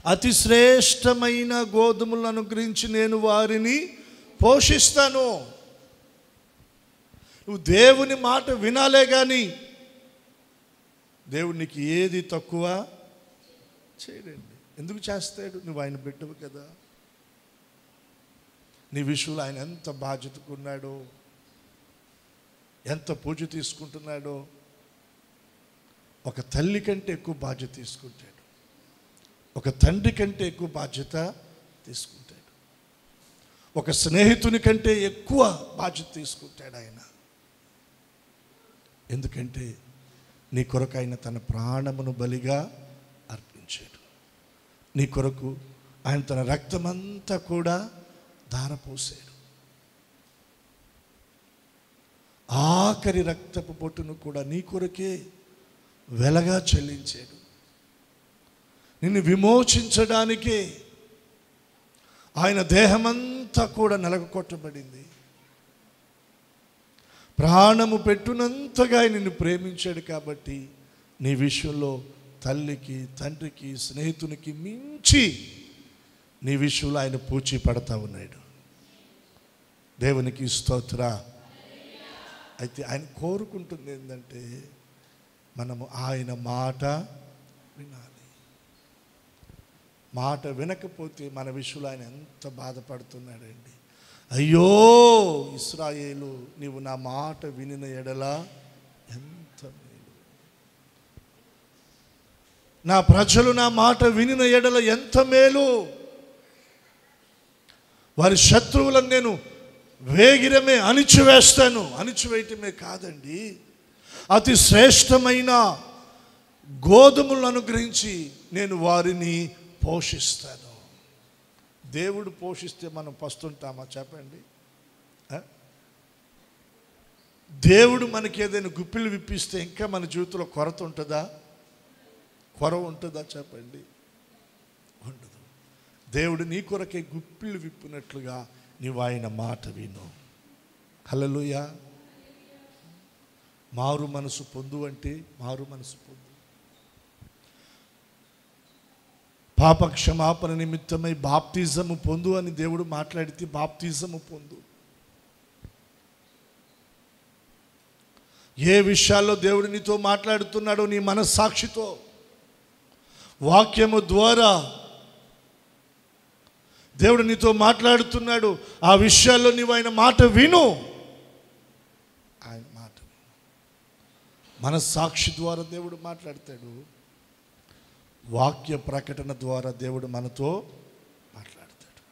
Speaker 1: అతి శ్రేష్టమైన గోధుమలను గురించి నేను వారిని పోషిస్తాను. నువ్వు దేవుని మాట వినాలే కానీ దేవుడు నీకు ఏది తక్కువ చేయడండి. ఎందుకు చేస్తాడు? నువ్వు ఆయన బిడ్డవు కదా. నీ విషయంలో ఆయన ఎంత బాధ్యతకున్నాడో, ఎంత పూజ తీసుకుంటున్నాడో. ఒక తల్లి కంటే ఎక్కువ బాధ్యత తీసుకుంటాడు, ఒక తండ్రి కంటే ఎక్కువ బాధ్యత తీసుకుంటాడు, ఒక స్నేహితుని కంటే ఎక్కువ బాధ్యత తీసుకుంటాడు ఆయన. ఎందుకంటే నీ కొరకు ఆయన తన ప్రాణమును బలిగా అర్పించాడు. నీ కొరకు ఆయన తన రక్తమంతా కూడా ధారపోసాడు. ఆఖరి రక్తపు బొట్టును కూడా నీ కొరకే వెలగా చెల్లించాడు. నిన్ను విమోచించడానికే ఆయన దేహమంతా కూడా నలగొట్టబడింది. ప్రాణము పెట్టునంతగా నిన్ను ప్రేమించాడు. కాబట్టి నీ విషయంలో తల్లికి, తండ్రికి, స్నేహితునికి మించి నీ విషయంలో ఆయన పూచి పడతా ఉన్నాడు. దేవునికి స్తోత్ర. అయితే ఆయన కోరుకుంటుంది ఏంటంటే మనము ఆయన మాట వినాలి. మాట వినకపోతే మన విషయంలో ఆయన ఎంత బాధపడుతున్నాడండి. అయ్యో ఇశ్రాయేలు, నీవు నా మాట వినిన ఎడల ఎంత మేలు. నా ప్రజలు నా మాట వినిన ఎడల ఎంత మేలు. వారి శత్రువులను నేను వేగిరమే అణిచివేస్తాను. అణిచివేయటమే కాదండి, అతి శ్రేష్టమైన గోధుమలను అనుగ్రహించి నేను వారిని పోషిస్తాను. దేవుడు పోషిస్తే మనం పస్తుంటామా చెప్పండి? దేవుడు మనకి ఏదైనా గుప్పిళ్ళు విప్పిస్తే ఇంకా మన జీవితంలో కొరత ఉంటుందా? చెప్పండి? ఉండదు. దేవుడు నీ కొరకే గుప్పిళ్ళు విప్పినట్లుగా నీవు ఆయన మాట విను. హల్లెలూయా. మారు మనసు పొందు అంటే మారు మనసు పొందు. పాప క్షమాపణ నిమిత్తమై బాప్తిజము పొందు అని దేవుడు మాట్లాడితే బాప్తిజము పొందు. ఏ విషయాల్లో దేవుడు నీతో మాట్లాడుతున్నాడో నీ మనస్సాక్షితో, వాక్యము ద్వారా దేవుడు నీతో మాట్లాడుతున్నాడు. ఆ విషయాల్లో నీవు ఆయన మాట విను. ఆయన మాట మనస్సాక్షి ద్వారా దేవుడు మాట్లాడతాడు. వాక్య ప్రకటన ద్వారా దేవుడు మనతో మాట్లాడతాడు.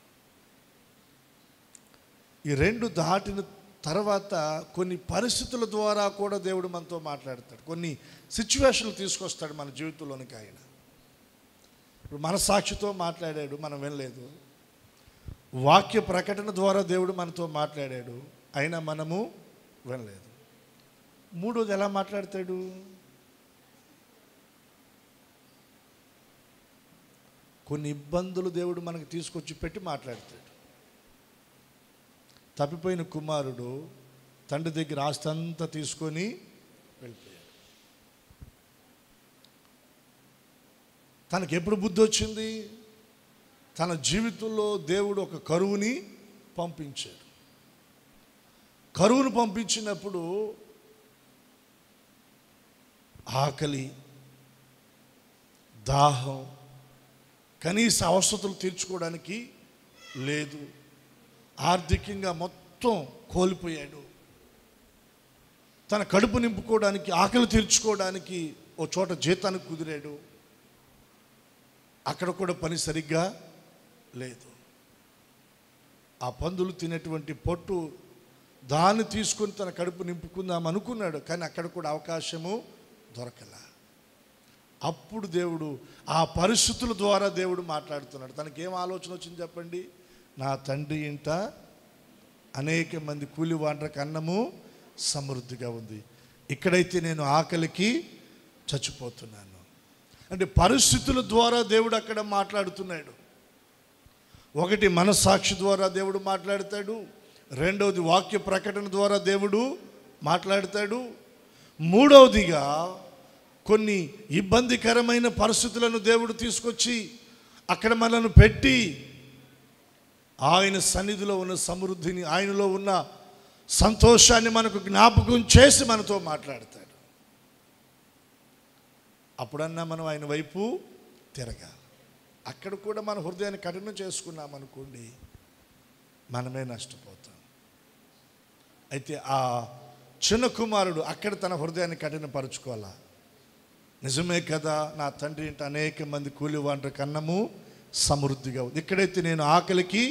Speaker 1: ఈ రెండు దాటిన తర్వాత కొన్ని పరిస్థితుల ద్వారా కూడా దేవుడు మనతో మాట్లాడతాడు. కొన్ని సిచ్యువేషన్లు తీసుకొస్తాడు మన జీవితంలోనికి ఆయన. ఇప్పుడు మన సాక్షితో మాట్లాడాడు, మనం వినలేదు. వాక్య ప్రకటన ద్వారా దేవుడు మనతో మాట్లాడాడు, అయినా మనము వినలేదు. మూడోది ఎలా మాట్లాడతాడు? కొన్ని ఇబ్బందులు దేవుడు మనకు తీసుకొచ్చి పెట్టి మాట్లాడతాడు. తప్పిపోయిన కుమారుడు తండ్రి దగ్గర ఆస్తి అంతా తీసుకొని వెళ్ళిపోయాడు. తనకి ఎప్పుడు బుద్ధి వచ్చింది? తన జీవితంలో దేవుడు ఒక కరువుని పంపించాడు. కరువును పంపించినప్పుడు ఆకలి, దాహం, కనీస అవసరతలు తీర్చుకోవడానికి లేదు. ఆర్థికంగా మొత్తం కోల్పోయాడు. తన కడుపు నింపుకోవడానికి, ఆకలి తీర్చుకోవడానికి ఓ చోట జీతానికి కుదిరాడు. అక్కడ కూడా పని సరిగ్గా లేదు. ఆ పందులు తినేటువంటి పొట్టు దాన్ని తీసుకొని తన కడుపు నింపుకుందాం అనుకున్నాడు, కానీ అక్కడ కూడా అవకాశము దొరకల. అప్పుడు దేవుడు ఆ పరిస్థితుల ద్వారా దేవుడు మాట్లాడుతున్నాడు. తనకేం ఆలోచన వచ్చింది చెప్పండి? నా తండ్రి ఇంట అనేక మంది కూలి వాండ్రకు అన్నము సమృద్ధిగా ఉంది, ఇక్కడైతే నేను ఆకలికి చచ్చిపోతున్నాను. అంటే పరిస్థితుల ద్వారా దేవుడు అక్కడ మాట్లాడుతున్నాడు. ఒకటి మనస్సాక్షి ద్వారా దేవుడు మాట్లాడతాడు, రెండవది వాక్య ప్రకటన ద్వారా దేవుడు మాట్లాడతాడు, మూడవదిగా కొన్ని ఇబ్బందికరమైన పరిస్థితులను దేవుడు తీసుకొచ్చి అక్కడ మనల్ని పెట్టి ఆయన సన్నిధిలో ఉన్న సమృద్ధిని, ఆయనలో ఉన్న సంతోషాన్ని మనకు జ్ఞాపకం చేసి మనతో మాట్లాడతాడు. అప్పుడన్నా మనం ఆయన వైపు తిరగాలి. అక్కడ కూడా మన హృదయాన్ని కఠినం చేసుకున్నాం అనుకోండి, మనమే నష్టపోతాం. అయితే ఆ చిన్న కుమారుడు అక్కడ తన హృదయాన్ని కఠినపరుచుకోవాలా. నిజమే కదా, నా తండ్రి ఇంట అనేక మంది కూలి వాండ్రకు అన్నము సమృద్ధిగా ఉంది, ఇక్కడైతే నేను ఆకలికి,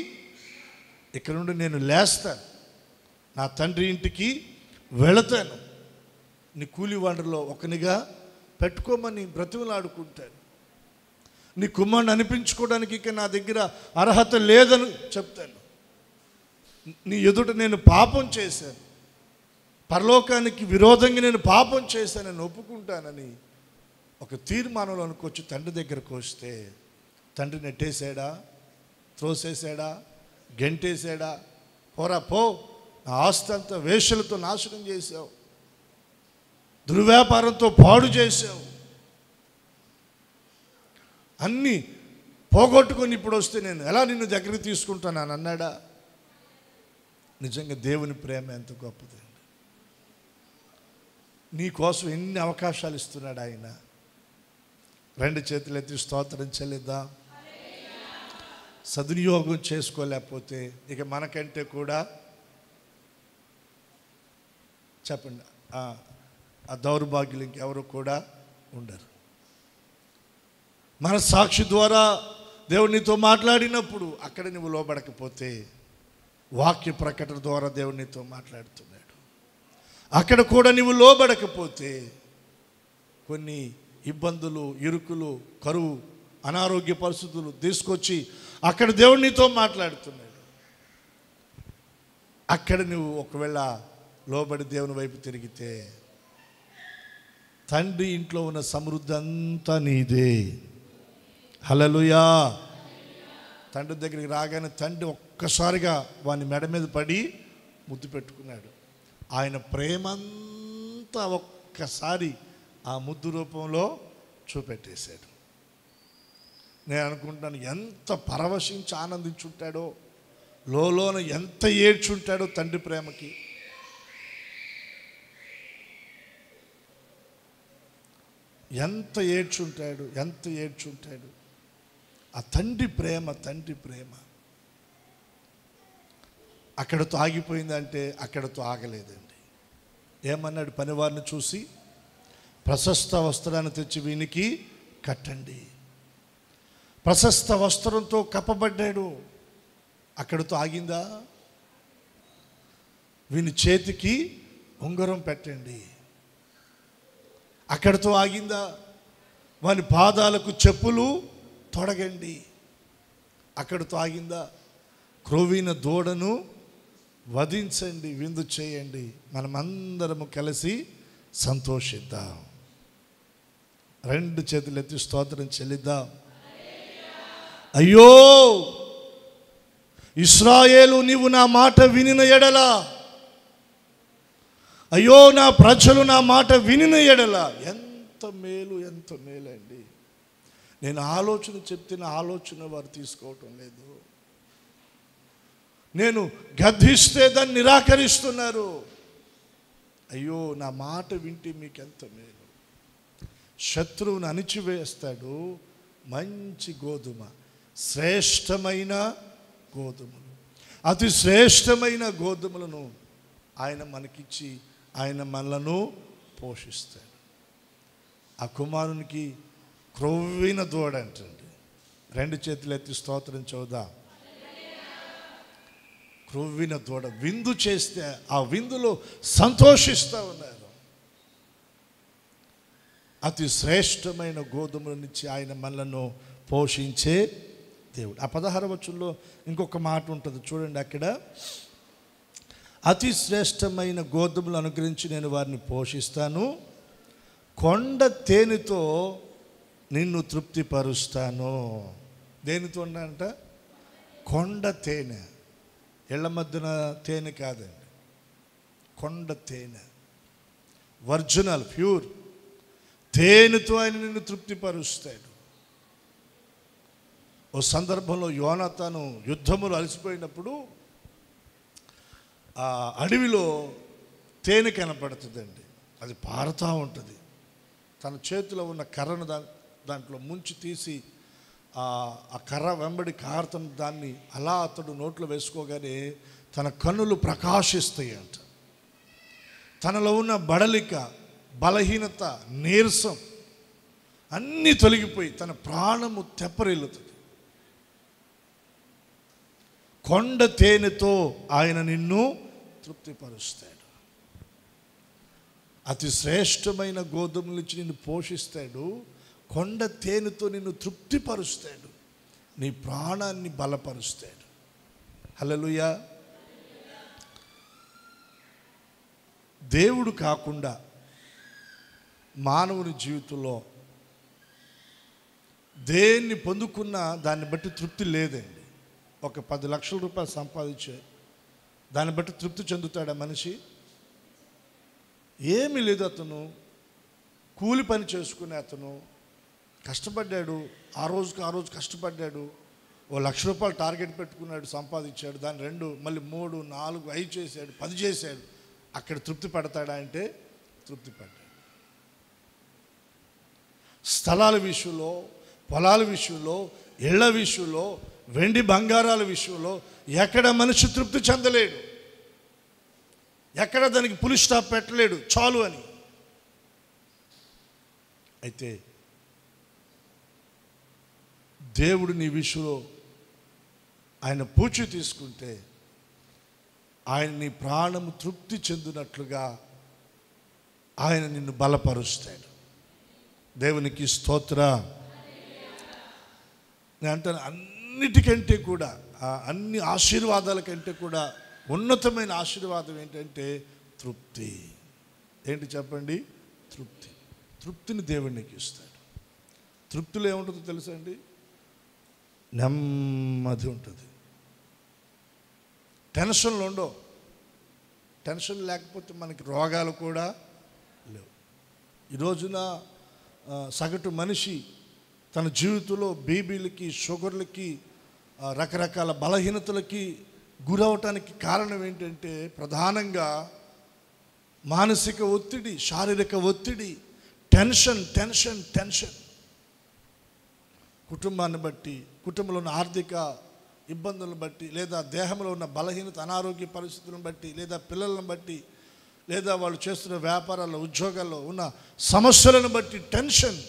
Speaker 1: ఇక్కడ నుండి నేను లేస్తాను, నా తండ్రి ఇంటికి వెళతాను, నీ కూలి వాండ్రలో ఒకనిగా పెట్టుకోమని బ్రతిమలాడుకుంటాను. నీ కుమారుని అనిపించుకోవడానికి ఇక నా దగ్గర అర్హత లేదని చెప్తాను. నీ ఎదుట నేను పాపం చేశాను, పరలోకానికి విరోధంగా నేను పాపం చేశానని ఒప్పుకుంటానని ఒక తీర్మానంలో అనుకోవచ్చు. తండ్రి దగ్గరకు వస్తే తండ్రి నెట్టేశాడా, త్రోసేశాడా, గెంటేశాడా? పోరా పో, నా ఆస్తి అంతా వేశ్యలతో నాశనం చేశావు, దుర్వ్యాపారంతో పాడు చేశావు, అన్నీ పోగొట్టుకొని ఇప్పుడు వస్తే నేను ఎలా నిన్ను దగ్గరికి తీసుకుంటానని అన్నాడా? నిజంగా దేవుని ప్రేమ ఎంత గొప్పదండి. నీ కోసం ఎన్ని అవకాశాలు ఇస్తున్నాడు ఆయన. రెండు చేతులు ఎత్తి స్తోత్రం చెల్లిద్దాం. సద్వినియోగం చేసుకోలేకపోతే ఇక మనకంటే కూడా చెప్పండి ఆ దౌర్భాగ్యులు ఇంకెవరు కూడా ఉండరు. మన సాక్షి ద్వారా దేవుడు నీతో మాట్లాడినప్పుడు అక్కడ నువ్వు లోబడకపోతే, వాక్య ప్రకటన ద్వారా దేవుడు నీతో మాట్లాడుతున్నాడు, అక్కడ కూడా నువ్వు లోబడకపోతే కొన్ని ఇబ్బందులు, ఇరుకులు, కరువు, అనారోగ్య పరిస్థితులు తీసుకొచ్చి అక్కడ దేవుడు నీతో మాట్లాడుతున్నాడు. అక్కడ నువ్వు ఒకవేళ లోబడి దేవుని వైపు తిరిగితే తండ్రి ఇంట్లో ఉన్న సమృద్ధి అంతా నీదే. హల్లెలూయా. తండ్రి దగ్గరికి రాగానే తండ్రి ఒక్కసారిగా వాని మెడ మీద పడి ముద్దు పెట్టుకున్నాడు. ఆయన ప్రేమంతా ఒక్కసారి ఆ ముద్దు రూపంలో చూపెట్టేశాడు. నేను అనుకుంటాను, ఎంత పరవశించి ఆనందించుంటాడో, లోన ఎంత ఏడ్చుంటాడో తండ్రి ప్రేమకి. ఎంత ఏడ్చుంటాడు, ఎంత ఏడ్చుంటాడు. ఆ తండ్రి ప్రేమ, తండ్రి ప్రేమ అక్కడతో ఆగిపోయిందంటే అక్కడతో ఆగలేదండి. ఏమన్నాడు? పనివారిని చూసి ప్రశస్త వస్త్రాన్ని తెచ్చి వీనికి కట్టండి. ప్రశస్త వస్త్రంతో కప్పబడ్డాడు. అక్కడతో ఆగిందా? వీని చేతికి ఉంగరం పెట్టండి. అక్కడతో ఆగిందా? వాని పాదాలకు చెప్పులు తొడగండి. అక్కడతో ఆగిందా? క్రొవ్విన దూడను వధించండి, విందు చేయండి, మనమందరము కలిసి సంతోషిద్దాం. రెండు చేతులు ఎత్తి స్తోత్రం చెల్లిద్దాం. అయ్యో ఇశ్రాయేలు, నీవు నా మాట వినిన ఎడల, అయ్యో నా ప్రజలు నా మాట వినిన ఎడల. ఎంత మేలు, ఎంత మేలండి. నేను ఆలోచన చెప్తే నా ఆలోచన వారు తీసుకోవటం లేదు. నేను గద్దిస్తే దాన్ని నిరాకరిస్తున్నారు. అయ్యో నా మాట వింటే మీకు ఎంత మేలు. శత్రువుని అణిచివేస్తాడు. మంచి గోధుమ, శ్రేష్టమైన గోధుమలు, అతి శ్రేష్టమైన గోధుమలను ఆయన మనకిచ్చి ఆయన మనలను పోషిస్తాడు. ఆ కుమారునికి క్రొవ్విన దూడ అంటండి. రెండు చేతులు ఎత్తి స్తోత్రం చూద్దాం. క్రొవ్విన దూడ విందు చేస్తే ఆ విందులో సంతోషిస్తూ ఉన్నారు. అతి శ్రేష్టమైన గోధుమలనిచ్చి ఆయన మనలను పోషించే దేవుడు. ఆ 16వ వచనంలో ఇంకొక మాట ఉంటుంది చూడండి. అక్కడ అతి శ్రేష్టమైన గోధుమలు అనుగ్రహించి నేను వారిని పోషిస్తాను, కొండ తేనెతో నిన్ను తృప్తిపరుస్తాను. దేనితో అంట? కొండ తేనె. ఇళ్ల మధ్యన తేనె కాదండి, కొండ తేనె, ఒరిజినల్ ప్యూర్ తేనెతో ఆయన నిన్ను తృప్తిపరుస్తాడు. ఓ సందర్భంలో యోనాతాను యుద్ధములు అలసిపోయినప్పుడు ఆ అడవిలో తేనె కనపడుతుందండి. అది పారుతూ ఉంటుంది. తన చేతిలో ఉన్న కర్రను దాంట్లో ముంచి తీసి ఆ కర్ర వెంబడి కారుతున్న దాన్ని అలా అతడు నోట్లో వేసుకోగానే తన కన్నులు ప్రకాశిస్తాయి అంట. తనలో ఉన్న బడలిక, బలహీనత, నీరసం అన్నీ తొలగిపోయి తన ప్రాణము తెప్పరిల్లుతుంది. కొండ తేనెతో ఆయన నిన్ను తృప్తిపరుస్తాడు. అతి శ్రేష్టమైన గోధుమలు ఇచ్చి నిన్ను పోషిస్తాడు. కొండ తేనెతో నిన్ను తృప్తిపరుస్తాడు. నీ ప్రాణాన్ని బలపరుస్తాడు. హల్లెలూయా. దేవుడు కాకుండా మానవుని జీవితంలో దేన్ని పొందుకున్నా దాన్ని బట్టి తృప్తి లేదండి. ఒక 10 లక్షల రూపాయలు సంపాదించే దాన్ని బట్టి తృప్తి చెందుతాడా మనిషి? ఏమీ లేదు. అతను కూలి పని చేసుకునే అతను కష్టపడ్డాడు, ఆ రోజు కష్టపడ్డాడు. ఓ 1,00,000 రూపాయలు టార్గెట్ పెట్టుకున్నాడు, సంపాదించాడు. దాన్ని 2, మళ్ళీ 3, 4, 5 చేశాడు, 10 చేశాడు. అక్కడ తృప్తి పడతాడా అంటే తృప్తి పడ్డాడు. స్థలాల విషయంలో, పొలాల విషయంలో, ఇళ్ల విషయంలో, వెండి బంగారాల విషయంలో ఎక్కడ మనిషి తృప్తి చెందలేడు. ఎక్కడ దానికి పులి స్టాప్ పెట్టలేడు చాలు అని. అయితే దేవుడు నీ విషయంలో ఆయన పూచి తీసుకుంటే ఆయన నీ ప్రాణము తృప్తి చెందినట్లుగా ఆయన నిన్ను బలపరుస్తాడు. దేవునికి స్తోత్ర. నేను అంటాను, అన్నిటికంటే కూడా, అన్ని ఆశీర్వాదాల కంటే కూడా ఉన్నతమైన ఆశీర్వాదం ఏంటంటే తృప్తి. ఏంటి చెప్పండి? తృప్తి. తృప్తిని దేవుడు నీకు ఇస్తాడు. తృప్తిలో ఏముంటుందో తెలుసా అండి? నెమ్మది ఉంటుంది. టెన్షన్లు ఉండవు. టెన్షన్ లేకపోతే మనకి రోగాలు కూడా లేవు. ఈ రోజున సగటు మనిషి తన జీవితంలో బీపీలకి, షుగర్లకి, రకరకాల బలహీనతలకి గురవటానికి కారణం ఏంటంటే ప్రధానంగా మానసిక ఒత్తిడి, శారీరక ఒత్తిడి, టెన్షన్ టెన్షన్ టెన్షన్. కుటుంబాన్ని బట్టి, కుటుంబంలో ఉన్న ఆర్థిక ఇబ్బందులను బట్టి, లేదా దేహంలో ఉన్న బలహీనత, అనారోగ్య పరిస్థితులను బట్టి, లేదా పిల్లలను బట్టి, లేదా వాళ్ళు చేస్తున్న వ్యాపారాల్లో, ఉద్యోగాల్లో ఉన్న సమస్యలను బట్టి టెన్షన్.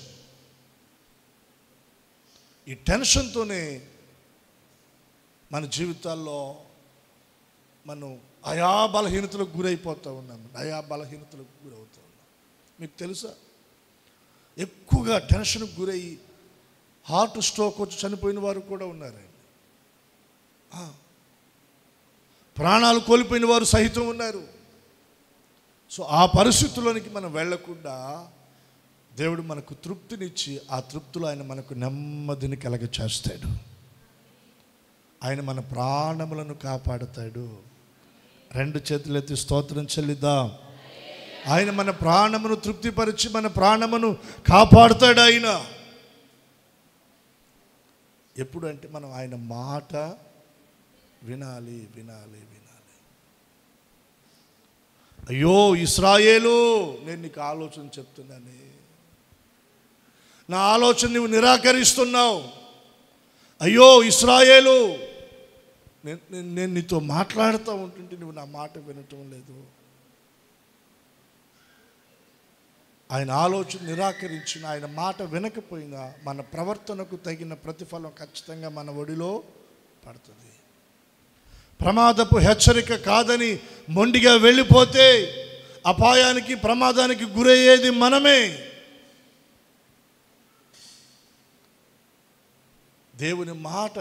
Speaker 1: ఈ టెన్షన్తోనే మన జీవితాల్లో మనం ఆయా బలహీనతలకు గురైపోతూ ఉన్నాం. ఆయా బలహీనతలకు గురవుతూ ఉన్నాం. మీకు తెలుసా, ఎక్కువగా టెన్షన్కు గురయ్యి హార్ట్ స్ట్రోక్ వచ్చి చనిపోయిన వారు కూడా ఉన్నారండి. ప్రాణాలు కోల్పోయిన వారు సహితం ఉన్నారు. సో ఆ పరిస్థితుల్లోనికి మనం వెళ్లకుండా దేవుడు మనకు తృప్తినిచ్చి ఆ తృప్తిలో ఆయన మనకు నెమ్మదిని కలగ చేస్తాడు. ఆయన మన ప్రాణములను కాపాడుతాడు. రెండు చేతులెత్తి స్తోత్రం చెల్లిద్దాం. ఆయన మన ప్రాణమును తృప్తిపరిచి మన ప్రాణమును కాపాడుతాడు. ఆయన ఎప్పుడు అంటే మనం ఆయన మాట వినాలి వినాలి వినాలి. అయ్యో ఇశ్రాయేలు, నేను నీకు ఆలోచన చెప్తున్నానే, నా ఆలోచన నువ్వు నిరాకరిస్తున్నావు. అయ్యో ఇశ్రాయేలు, నేను నీతో మాట్లాడుతూ ఉంటుంటే నువ్వు నా మాట వినటం లేదు. ఆయన ఆలోచన నిరాకరించిన, ఆయన మాట వినకపోయినా మన ప్రవర్తనకు తగిన ప్రతిఫలం ఖచ్చితంగా మన ఒడిలో పడుతుంది. ప్రమాదపు హెచ్చరిక కాదని మొండిగా వెళ్ళిపోతే అపాయానికి ప్రమాదానికి గురయ్యేది మనమే. దేవుని మాట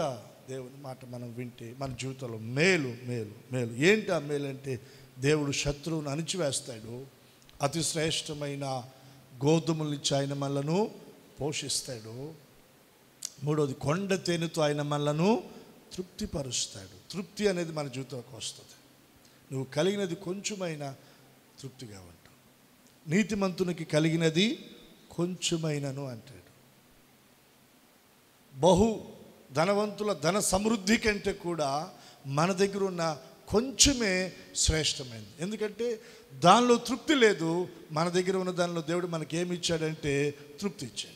Speaker 1: మనం వింటే మన జీవితంలో మేలు మేలు మేలు. ఏంటి ఆ మేలు అంటే, దేవుడు శత్రువును అణిచివేస్తాడు. అతి శ్రేష్టమైన గోధుమలిచ్చి ఆయన మనలను పోషిస్తాడు. మూడోది, కొండ తేనెతో ఆయన మనలను తృప్తిపరుస్తాడు. తృప్తి అనేది మన జీవితంలోకి వస్తుంది. నువ్వు కలిగినది కొంచెమైనా తృప్తిగా ఉంటావు. నీతిమంతునికి కలిగినది కొంచెమైనను అంటాడు. బహు ధనవంతుల ధన సమృద్ధి కంటే కూడా మన దగ్గర ఉన్న కొంచెమే శ్రేష్టమైనది. ఎందుకంటే దానిలో తృప్తి లేదు. మన దగ్గర ఉన్న దానిలో దేవుడు మనకి ఏమి ఇచ్చాడంటే తృప్తి ఇచ్చాడు.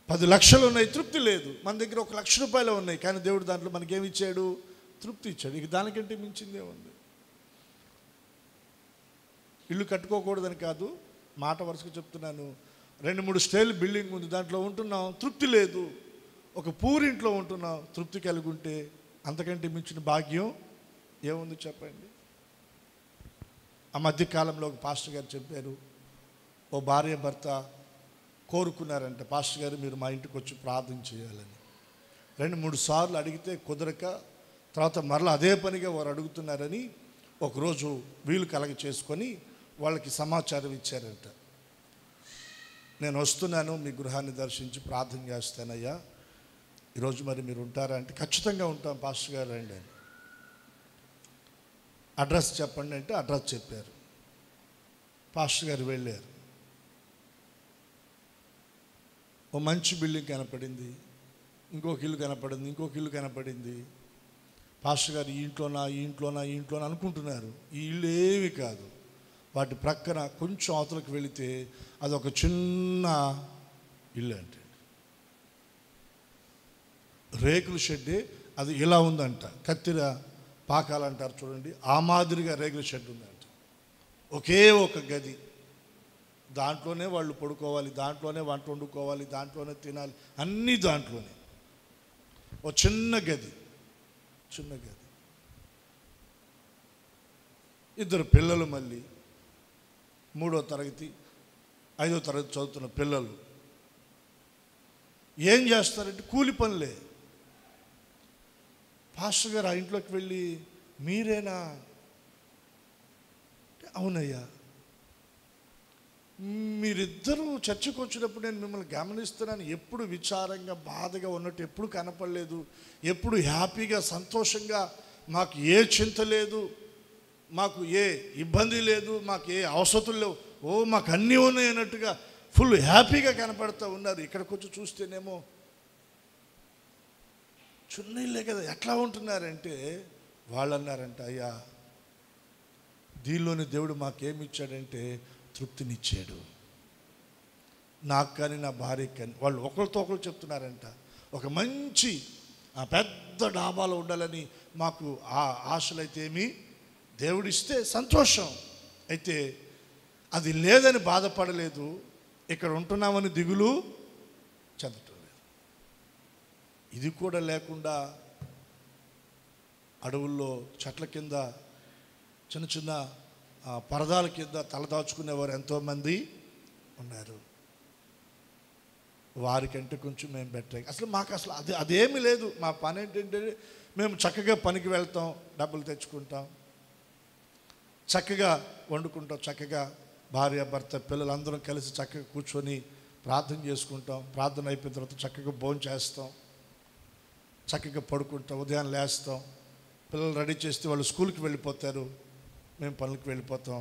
Speaker 1: 10 లక్షలు ఉన్నాయి, తృప్తి లేదు. మన దగ్గర 1 లక్ష రూపాయలు ఉన్నాయి, కానీ దేవుడు దాంట్లో మనకేమి ఇచ్చాడు? తృప్తి ఇచ్చాడు. ఇక దానికంటే మించిందే ఉంది. ఇల్లు కట్టుకోకూడదని కాదు, మాట వరుసగా చెప్తున్నాను. 2-3 స్టైల్ బిల్డింగ్ ఉంది, దాంట్లో ఉంటున్నాం, తృప్తి లేదు. ఒక పూరింట్లో ఉంటున్నాం, తృప్తి కలిగి ఉంటే అంతకంటే మించిన భాగ్యం ఏముంది చెప్పండి? ఆ మధ్యకాలంలో ఒక పాస్టర్ గారు చెప్పారు, ఓ భార్య భర్త కోరుకున్నారంట, పాస్టర్ గారు మీరు మా ఇంటికి వచ్చి ప్రార్థన చేయాలని. 2-3 సార్లు అడిగితే కుదరక, తర్వాత మరలా అదే పనిగా వారు అడుగుతున్నారని ఒకరోజు వీలు కలగ చేసుకొని వాళ్ళకి సమాచారం ఇచ్చారంట. నేను వస్తున్నాను, మీ గృహాన్ని దర్శించి ప్రార్థన చేస్తానయ్యా, ఈరోజు మరి మీరు ఉంటారా అంటే, ఖచ్చితంగా ఉంటాం పాస్టర్ గారు రండి అని. అడ్రస్ చెప్పండి అంటే అడ్రస్ చెప్పారు. పాస్టర్ గారు వెళ్ళారు. ఓ మంచి బిల్డింగ్ కనపడింది, ఇంకొక ఇల్లు కనపడింది, ఇంకొక ఇల్లు కనపడింది. పాస్టర్ గారు ఈ ఇంట్లోనా అనుకుంటున్నారు. ఈ ఇల్లు ఏవి కాదు. వాటి ప్రక్కన కొంచెం అవతలకు వెళితే అదొక చిన్న ఇల్లు అంటే, రేకుల షెడ్డే. అది ఇలా ఉందంట, కత్తిర పాకాలు అంటారు చూడండి, ఆ మాదిరిగా రేకుల షెడ్ ఉందంట. ఒకే ఒక గది, దాంట్లోనే వాళ్ళు పడుకోవాలి, దాంట్లోనే వంట వండుకోవాలి, దాంట్లోనే తినాలి, అన్నీ దాంట్లోనే. ఓ చిన్న గది. 2 పిల్లలు, మళ్ళీ 3వ తరగతి 5వ తరగతి చదువుతున్న పిల్లలు. ఏం చేస్తారంటే కూలి పనులే. పాస్టర్ గారు ఆ ఇంట్లోకి వెళ్ళి, మీరేనా? అవునయ్యా. మీరిద్దరూ చర్చకు వచ్చినప్పుడు నేను మిమ్మల్ని గమనిస్తున్నాను, ఎప్పుడు విచారంగా బాధగా ఉన్నట్టు ఎప్పుడు కనపడలేదు. ఎప్పుడు హ్యాపీగా సంతోషంగా, మాకు ఏ చింత లేదు, మాకు ఏ ఇబ్బంది లేదు, మాకు ఏ అవసరం లేవు, ఓ మాకు అన్నీ ఉన్నాయి అన్నట్టుగా ఫుల్ హ్యాపీగా కనపడుతూ ఉన్నారు. ఇక్కడికి వచ్చి చూస్తేనేమో చున్నీళ్ళే కదా. ఎట్లా ఉంటున్నారంటే వాళ్ళు అన్నారంట, అయ్యా దీనిలోని దేవుడు మాకేమి ఇచ్చాడంటే తృప్తినిచ్చాడు. నాకు కానీ నా భార్యకి కానీ. వాళ్ళు ఒకరితో ఒకరు చెప్తున్నారంట, ఒక మంచి పెద్ద డాబాలో ఉండాలని మాకు ఆ ఆశలైతే ఏమి దేవుడిస్తే సంతోషం. అయితే అది లేదని బాధపడలేదు, ఇక్కడ ఉంటున్నామని దిగులు చెందటం లేదు. ఇది కూడా లేకుండా అడవుల్లో చెట్ల కింద చిన్న చిన్న పరదాల కింద తలదాచుకునేవారు ఎంతోమంది ఉన్నారు. వారికంటే కొంచెం మేము బెటర్. అసలు మాకు అసలు అదేమీ లేదు. మా పని ఏంటంటే మేము చక్కగా పనికి వెళ్తాం, డబ్బులు తెచ్చుకుంటాం, చక్కగా వండుకుంటాం, చక్కగా భార్య భర్త పిల్లలందరం కలిసి చక్కగా కూర్చొని ప్రార్థన చేసుకుంటాం. ప్రార్థన అయిపోయిన తర్వాత చక్కగా భోజనం చేస్తాం. చక్కగా పడుకుంటాం, ఉదయం లేస్తాం, పిల్లలు రెడీ చేస్తే వాళ్ళు స్కూల్కి వెళ్ళిపోతారు, మేము పనులకు వెళ్ళిపోతాం.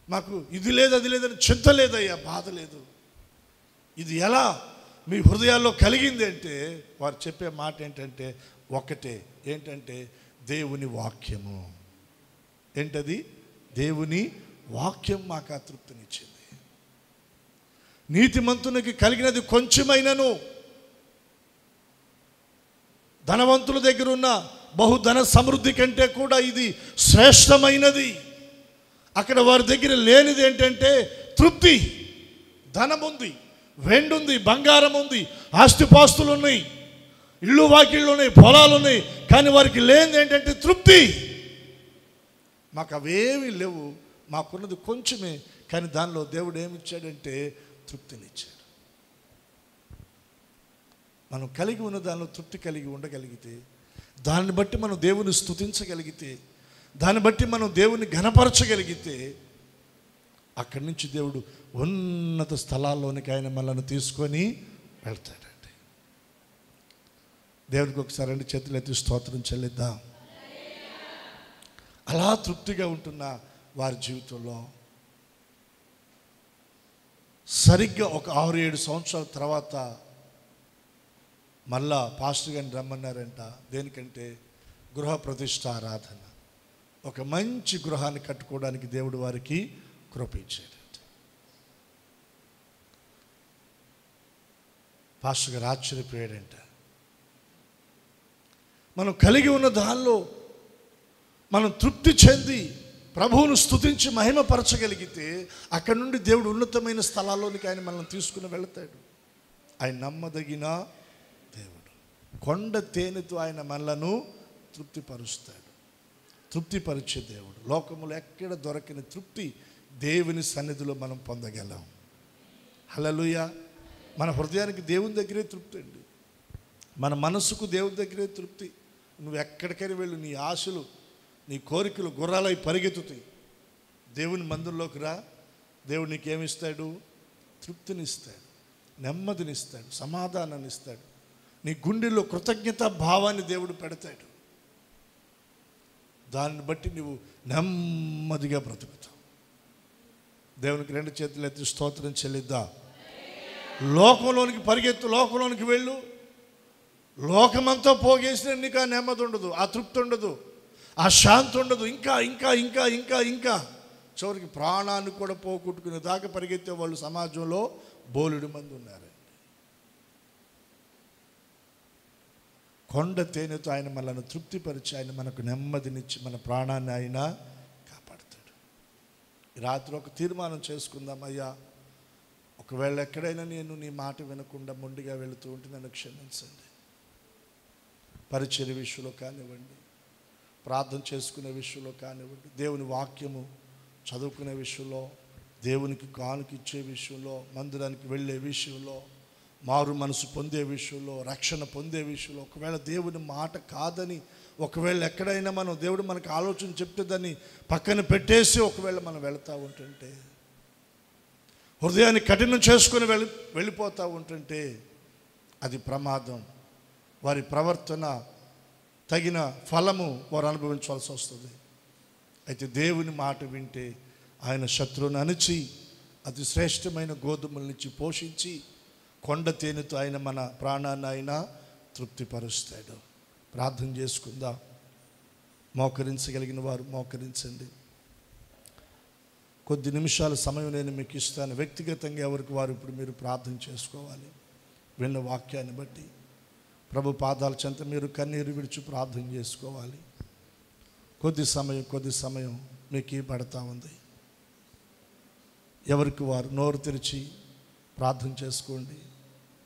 Speaker 1: మాకు ఇది లేదు అది లేదని చింత లేదయ్యా, బాధ లేదు. ఇది ఎలా మీ హృదయాల్లో కలిగింది అంటే వారు చెప్పే మాట ఏంటంటే ఒకటే, ఏంటంటే దేవుని వాక్యము. ఏంటది? దేవుని వాక్యం మాకు ఆ తృప్తినిచ్చింది. నీతిమంతునికి కలిగినది కొంచెమైనను ధనవంతుల దగ్గర ఉన్న బహుధన సమృద్ధి కంటే కూడా ఇది శ్రేష్టమైనది. అక్కడ వారి దగ్గర లేనిది ఏంటంటే తృప్తి. ధనం ఉంది, వెండి ఉంది, బంగారం ఉంది, ఆస్తిపాస్తులు ఉన్నాయి, ఇళ్ళు వాకిళ్ళు ఉన్నాయి, పొలాలు ఉన్నాయి, కానీ వారికి లేనిది ఏంటంటే తృప్తి. మాకు అవేమీ లేవు, మాకున్నది కొంచెమే, కానీ దానిలో దేవుడు ఏమిచ్చాడంటే తృప్తినిచ్చాడు. మనం కలిగి ఉన్న దానిలో తృప్తి కలిగి ఉండగలిగితే, దాన్ని బట్టి మనం దేవుని స్తుతించగలిగితే, దాన్ని బట్టి మనం దేవుని ఘనపరచగలిగితే, అక్కడి నుంచి దేవుడు ఉన్నత స్థలాల్లోనికి ఆయన మనల్ని తీసుకొని వెళ్తాడండి. దేవుడికి ఒకసారి రెండు చేతులు ఎత్తి స్తోత్రం చెల్లిద్దాం. అలా తృప్తిగా ఉంటున్న వారి జీవితంలో సరిగ్గా ఒక 6-7 సంవత్సరాల తర్వాత మళ్ళా పాస్టర్ గారిని రమ్మన్నారంట. దేనికంటే గృహ ప్రతిష్ఠ ఆరాధన. ఒక మంచి గృహాన్ని కట్టుకోవడానికి దేవుడు వారికి కృప ఇచ్చాడు. పాస్టర్ గారు ఆశ్చర్యపోయాడంట. మనం కలిగి ఉన్న దానిలో మనం తృప్తి చెంది ప్రభువును స్తుతించి మహిమపరచగలిగితే అక్కడి నుండి దేవుడు ఉన్నతమైన స్థలాల్లోనికి ఆయన మనల్ని తీసుకుని వెళతాడు. ఆయన నమ్మదగిన దేవుడు. కొండ తేనెతో ఆయన మనలను తృప్తిపరుస్తాడు. తృప్తిపరిచే దేవుడు. లోకములో ఎక్కడ దొరకని తృప్తి దేవుని సన్నిధిలో మనం పొందగలం. హల్లెలూయా. మన హృదయానికి దేవుని దగ్గరే తృప్తి అండి. మన మనసుకు దేవుని దగ్గరే తృప్తి. నువ్వు ఎక్కడికైనా వెళ్ళు, నీ ఆశలు నీ కోరికలు గుర్రాలై పరిగెత్తుతాయి. దేవుని మందిరంలోకి రా, దేవుడు నీకేమిస్తాడు? తృప్తినిస్తాడు, నెమ్మదినిస్తాడు, సమాధానాన్ని ఇస్తాడు. నీ గుండెల్లో కృతజ్ఞత భావాన్ని దేవుడు పెడతాడు. దాన్ని బట్టి నువ్వు నెమ్మదిగా బ్రతుకుతావు. దేవునికి రెండు చేతులు ఎత్తి స్తోత్రం చెల్లిద్దా. లోకంలోనికి పరిగెత్తు, లోకంలోనికి వెళ్ళు. లోకమంతా పోగేసిన నీకు ఆ నెమ్మది ఉండదు, ఆ తృప్తి ఉండదు, ఆ శాంతి ఉండదు. ఇంకా ఇంకా ఇంకా ఇంకా ఇంకా చివరికి ప్రాణాన్ని కూడా పోగొట్టుకునే దాకా పరిగెత్తే వాళ్ళు సమాజంలో బోలెడు మంది ఉన్నారండి. కొండ తేనెతో ఆయన మనల్ని తృప్తిపరిచి ఆయన మనకు నెమ్మదినిచ్చి మన ప్రాణాన్ని ఆయన కాపాడుతాడు. ఈ రాత్రి ఒక తీర్మానం చేసుకుందాం. అయ్యా, ఒకవేళ ఎక్కడైనా నేను నీ మాట వినకుండా మొండిగా వెళుతూ ఉంటే నన్ను క్షమించండి. పరిచర్య విషయంలో కానివ్వండి, ప్రార్థన చేసుకునే విషయంలో కానివ్వండి, దేవుని వాక్యము చదువుకునే విషయంలో, దేవునికి కానుక ఇచ్చే విషయంలో, మందిరానికి వెళ్ళే విషయంలో, మారు మనసు పొందే విషయంలో, రక్షణ పొందే విషయంలో, ఒకవేళ దేవుని మాట కాదని ఒకవేళ ఎక్కడైనా మనం దేవుడు మనకు ఆలోచన చెప్తే దాన్ని పక్కన పెట్టేసి ఒకవేళ మనం వెళుతూ ఉంటుంటే, హృదయాన్ని కఠినం చేసుకుని వెళ్ళిపోతూ ఉంటుంటే అది ప్రమాదం. వారి ప్రవర్తన తగిన ఫలము వారు అనుభవించవలసి వస్తుంది. అయితే దేవుని మాట వింటే ఆయన శత్రువుని అణిచి అతి శ్రేష్టమైన గోధుమలనిచ్చి పోషించి కొండ తేనెతో ఆయన మన ప్రాణాన్ని ఆయన తృప్తిపరుస్తాడు. ప్రార్థన చేసుకుందాం. మోకరించగలిగిన వారు మోకరించండి. కొద్ది నిమిషాల సమయం నేను మీకు ఇస్తాను. వ్యక్తిగతంగా ఎవరికి వారు ఇప్పుడు మీరు ప్రార్థన చేసుకోవాలి. విన్న వాక్యాన్ని బట్టి ప్రభు పాదాల చెంత మీరు కన్నీరు విడిచి ప్రార్థన చేసుకోవాలి. కొద్ది సమయం మీకు పడతా ఉంది. ఎవరికి వారు నోరు తెరిచి ప్రార్థన చేసుకోండి.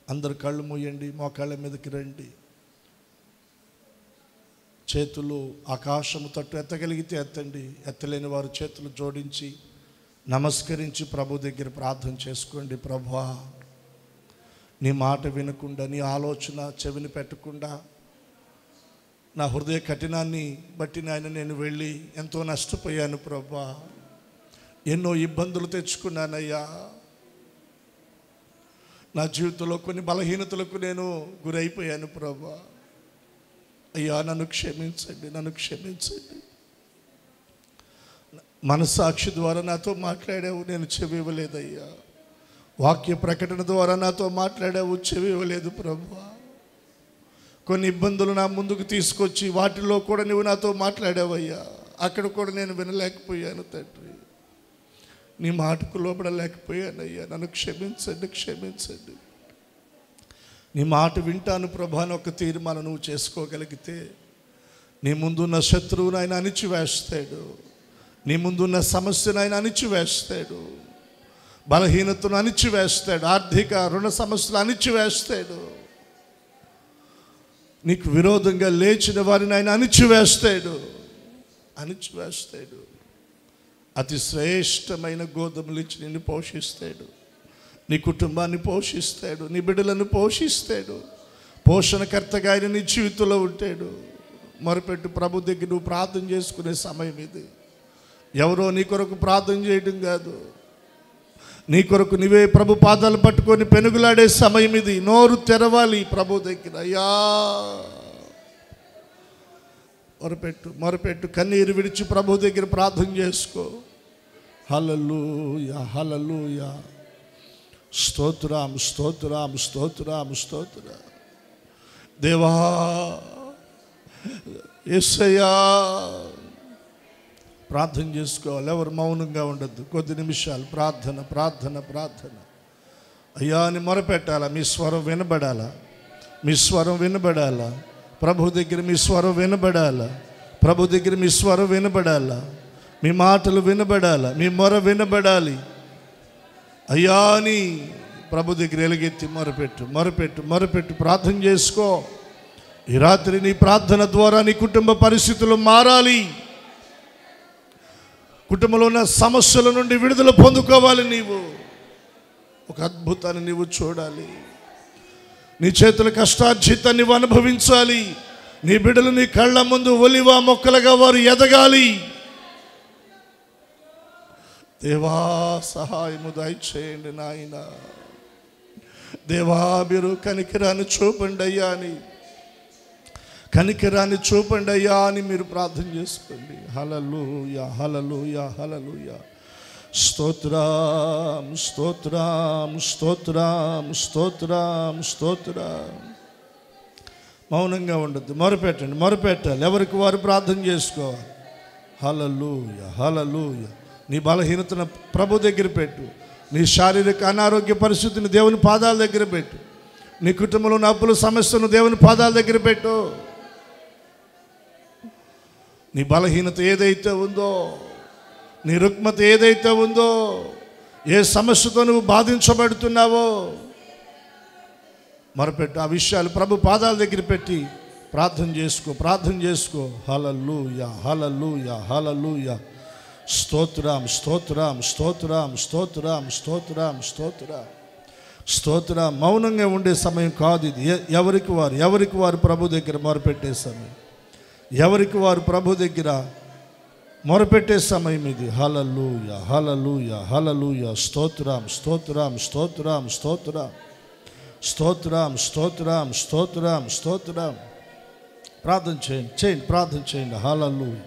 Speaker 1: అందరు కళ్ళు మూయండి, మోకాళ్ళ మీదకి రండి. చేతులు ఆకాశము తట్టు ఎత్తగలిగితే ఎత్తండి. ఎత్తలేని వారు చేతులు జోడించి నమస్కరించి ప్రభు దగ్గర ప్రార్థన చేసుకోండి. ప్రభువా, నీ మాట వినకుండా, నీ ఆలోచన చెవిని పెట్టకుండా, నా హృదయ కఠినాన్ని బట్టి నాయన నేను వెళ్ళి ఎంతో నష్టపోయాను ప్రభువా. ఎన్నో ఇబ్బందులు తెచ్చుకున్నానయ్యా. నా జీవితంలో కొన్ని బలహీనతలకు నేను గురైపోయాను ప్రభువా. అయ్యా నన్ను క్షమించండి, నన్ను క్షమించండి. మనసాక్షి ద్వారా నాతో మాట్లాడావు, నేను చెవి ఇవ్వలేదయ్యా. వాక్య ప్రకటన ద్వారా నాతో మాట్లాడావు, చెవి ఇవ్వలేదు ప్రభువా. కొన్ని ఇబ్బందులు నా ముందుకు తీసుకొచ్చి వాటిలో కూడా నువ్వు నాతో మాట్లాడావయ్యా. అక్కడ కూడా నేను వినలేకపోయాను తండ్రి, నీ మాటకు లోబడలేకపోయానయ్యా. నన్ను క్షమించండి, క్షమించండి. నీ మాట వింటాను ప్రభా అని ఒక తీర్మానం నువ్వు చేసుకోగలిగితే నీ ముందున్న శత్రువును ఆయన అణిచివేస్తాడు, నీ ముందున్న సమస్యను ఆయన అణిచివేస్తాడు, బలహీనతను అణిచివేస్తాడు, ఆర్థిక రుణ సమస్యలు అణిచివేస్తాడు, నీకు విరోధంగా లేచిన వారిని ఆయన అణిచివేస్తాడు. అతి శ్రేష్టమైన గోధుమలు ఇచ్చి నిన్ను పోషిస్తాడు, నీ కుటుంబాన్ని పోషిస్తాడు, నీ బిడ్డలను పోషిస్తాడు. పోషణకర్తగా ఆయన నీ జీవితంలో ఉంటాడు. మొరపెట్టు ప్రభు దగ్గర నువ్వు ప్రార్థన చేసుకునే సమయం ఇది. ఎవరో నీ కొరకు ప్రార్థన చేయడం కాదు, నీ కొరకు నీవే ప్రభు పాదాలు పట్టుకొని పెనుగులాడే సమయం ఇది. నోరు తెరవాలి ప్రభు దగ్గర. అయ్యా మొరపెట్టు, కన్నీరు విడిచి ప్రభు దగ్గర ప్రార్థన చేసుకో. హల్లెలూయా, హల్లెలూయా. స్తోత్రం, స్తోత్రం, స్తోత్రం, స్తోత్రం. దేవా యేసయ్యా. ప్రార్థన చేసుకోవాలి, ఎవరు మౌనంగా ఉండద్దు. కొద్ది నిమిషాలు ప్రార్థన, ప్రార్థన, ప్రార్థన. అయ్యా అని మొరపెట్టాలా, మీ స్వరం వినబడాలా, మీ స్వరం వినబడాలా. ప్రభు దగ్గర మీ స్వరం వినబడాలా, ప్రభు దగ్గర మీ స్వరం వినబడాలా, మీ మాటలు వినబడాలా, మీ మొర వినబడాలి. అయ్యా అని ప్రభు దగ్గర ఎలుగెత్తి మొరపెట్టు, ప్రార్థన చేసుకో. ఈ రాత్రి నీ ప్రార్థన ద్వారా నీ కుటుంబ పరిస్థితులు మారాలి. కుటుంబంలో ఉన్న సమస్యల నుండి విడుదల పొందుకోవాలి. నీవు ఒక అద్భుతాన్ని నీవు చూడాలి. నీ చేతుల కష్టార్జితాన్ని నీవు అనుభవించాలి. నీ బిడ్డలు నీ కళ్ళ ముందు ఒలివ మొక్కలుగా వారు ఎదగాలి. దేవా సహాయము దయచేయండి నాయన. దేవా మీరు కనికరాన్ని చూపండి అయ్యా అని, కనికరాన్ని చూపండి అయ్యా అని మీరు ప్రార్థన చేసుకోండి. హల్లెలూయా, హల్లెలూయా, హల్లెలూయా. స్తోత్రం, స్తోత్రం, స్తోత్రం, స్తోత్రం, స్తోత్రం. మౌనంగా ఉండద్దు, మొరపెట్టాలి. ఎవరికి వారు ప్రార్థన చేసుకోవాలి. హల్లెలూయా, హల్లెలూయా. నీ బలహీనతను ప్రభు దగ్గర పెట్టు. నీ శారీరక అనారోగ్య పరిస్థితిని దేవుని పాదాల దగ్గర పెట్టు. నీ కుటుంబంలో ఉన్న అప్పుల సమస్యను దేవుని పాదాల దగ్గర పెట్టు. నీ బలహీనత ఏదైతే ఉందో, నీ రుగ్మత ఏదైతే ఉందో, ఏ సమస్యతో నువ్వు బాధించబడుతున్నావో మొరపెట్టు. ఆ విషయాలు ప్రభు పాదాల దగ్గర పెట్టి ప్రార్థన చేసుకో. హల్లెలూయా, హల్లెలూయా, హల్లెలూయా. స్తోత్రం, స్తోత్రం, స్తోత్రం, స్తోత్రం, స్తోత్రం, స్తోత్రం, స్తోత్రం. మౌనంగా ఉండే సమయం కాదు ఇది. ఎవరికి వారు ప్రభు దగ్గర మొరపెట్టే సమయం, ఎవరికి వారు ప్రభు దగ్గర మొరపెట్టే సమయం ఇది. హల్లెలూయా, హల్లెలూయా, హల్లెలూయా. స్తోత్రం, స్తోత్రం, స్తోత్రం, స్తోత్రం, స్తోత్రం, స్తోత్రం, స్తోత్రం, స్తోత్రం. ప్రార్థన చేయండి. హల్లెలూయా,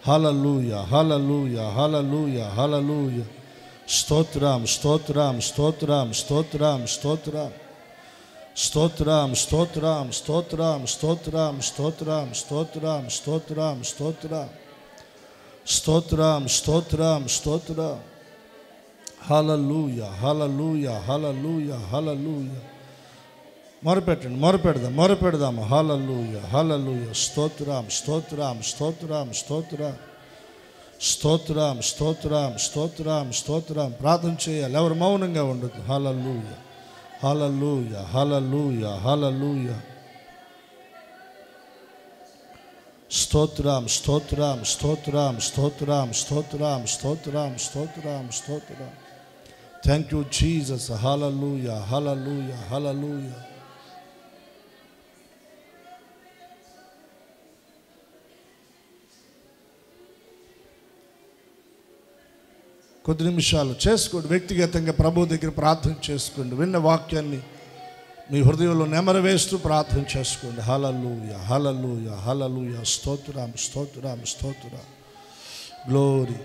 Speaker 1: హల్లెలూయా, హల్లెలూయా, హల్లెలూయా, హల్లెలూయా. స్తోత్రం, స్తోత్రం, స్తోత్రం, స్తోత్రం, స్తోత్రం, స్తోత్రం, స్తోత్రం, స్తోత్రం, స్తోత్రం, స్తోత్రం, స్తోత్రం, స్తోత్రం, స్తోత్రం, స్తోత్రం, స్తోత్రం, స్తోత్రం. హల్లెలూయా, హల్లెలూయా, హల్లెలూయా, హల్లెలూయా. మొరపెడదాం. హల్లెలూయా, హల్లెలూయా. స్తోత్రం, స్తోత్రం, స్తోత్రం, స్తోత్రం, స్తోత్రం, స్తోత్రం, స్తోత్రం, స్తోత్రం. ప్రార్థన చేయాలి, ఎవరు మౌనంగా ఉండదు. హల్లెలూయా, హల్లెలూయా, హల్లెలూయా, హల్లెలూయా. స్తోత్రం, స్తోత్రం, స్తోత్రం, స్తోత్రం, స్తోత్రం, స్తోత్రం, స్తోత్రం, స్తోత్రం. Thank you Jesus. Hallelujah, hallelujah, hallelujah. కొద్ది నిమిషాలు చేసుకోండి, వ్యక్తిగతంగా ప్రభు దగ్గర ప్రార్థన చేసుకోండి. విన్న వాక్యాన్ని మీ హృదయంలో నెమరు వేస్తూ ప్రార్థన చేసుకోండి. హల్లెలూయా, హల్లెలూయా, హల్లెలూయా. స్తోత్రం, స్తోత్రం, స్తోత్రం. గ్లోరీ.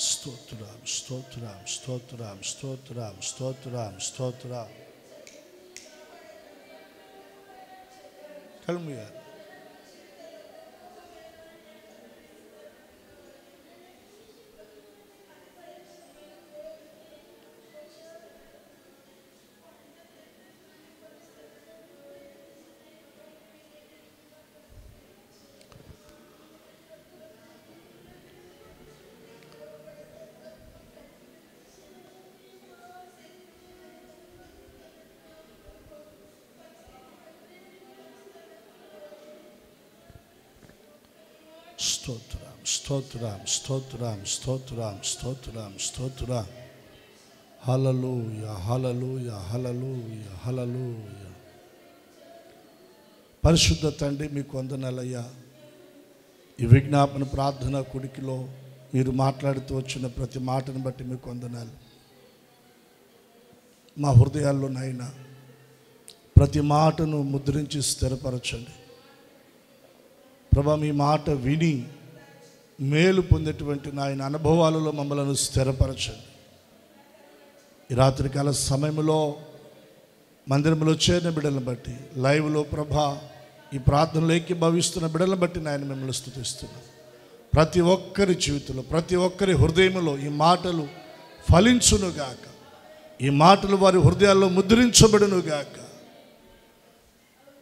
Speaker 1: స్తోత్రం, స్తోత్రం, స్తోత్రం, స్తోత్రం, స్తోత్రం, స్తోత్రం. Tell me that. స్తోత్రం, స్తోత్రం, స్తోత్రం, స్తోత్రం, స్తోత్రం, స్తోత్రం. హల్లెలూయా, హల్లెలూయా, హల్లెలూయా, హల్లెలూయా. పరిశుద్ధ తండ్రి, మీకు వందనాలయ్యా. ఈ విజ్ఞాపన ప్రార్థన కుడికిలో మీరు మాట్లాడుతూ వచ్చిన ప్రతి మాటను బట్టి మీకు వందనాలు. మా హృదయాల్లో నాయనా ప్రతి మాటను ముద్రించి స్థిరపరచండి ప్రభా. మీ మాట విని మేలు పొందేటువంటి నాయన అనుభవాలలో మమ్మలను స్థిరపరచండి. ఈ రాత్రికాల సమయంలో మందిరంలో చేరిన బిడ్డలను బట్టి, లైవ్లో ప్రభా ఈ ప్రార్థనలు ఏకీభవిస్తున్న బిడ్డలను బట్టి నాయన మిమ్మల్ని స్తుతిస్తున్నాం. ప్రతి ఒక్కరి జీవితంలో, ప్రతి ఒక్కరి హృదయంలో ఈ మాటలు ఫలించునుగాక. ఈ మాటలు వారి హృదయాల్లో ముద్రించబడునుగాక.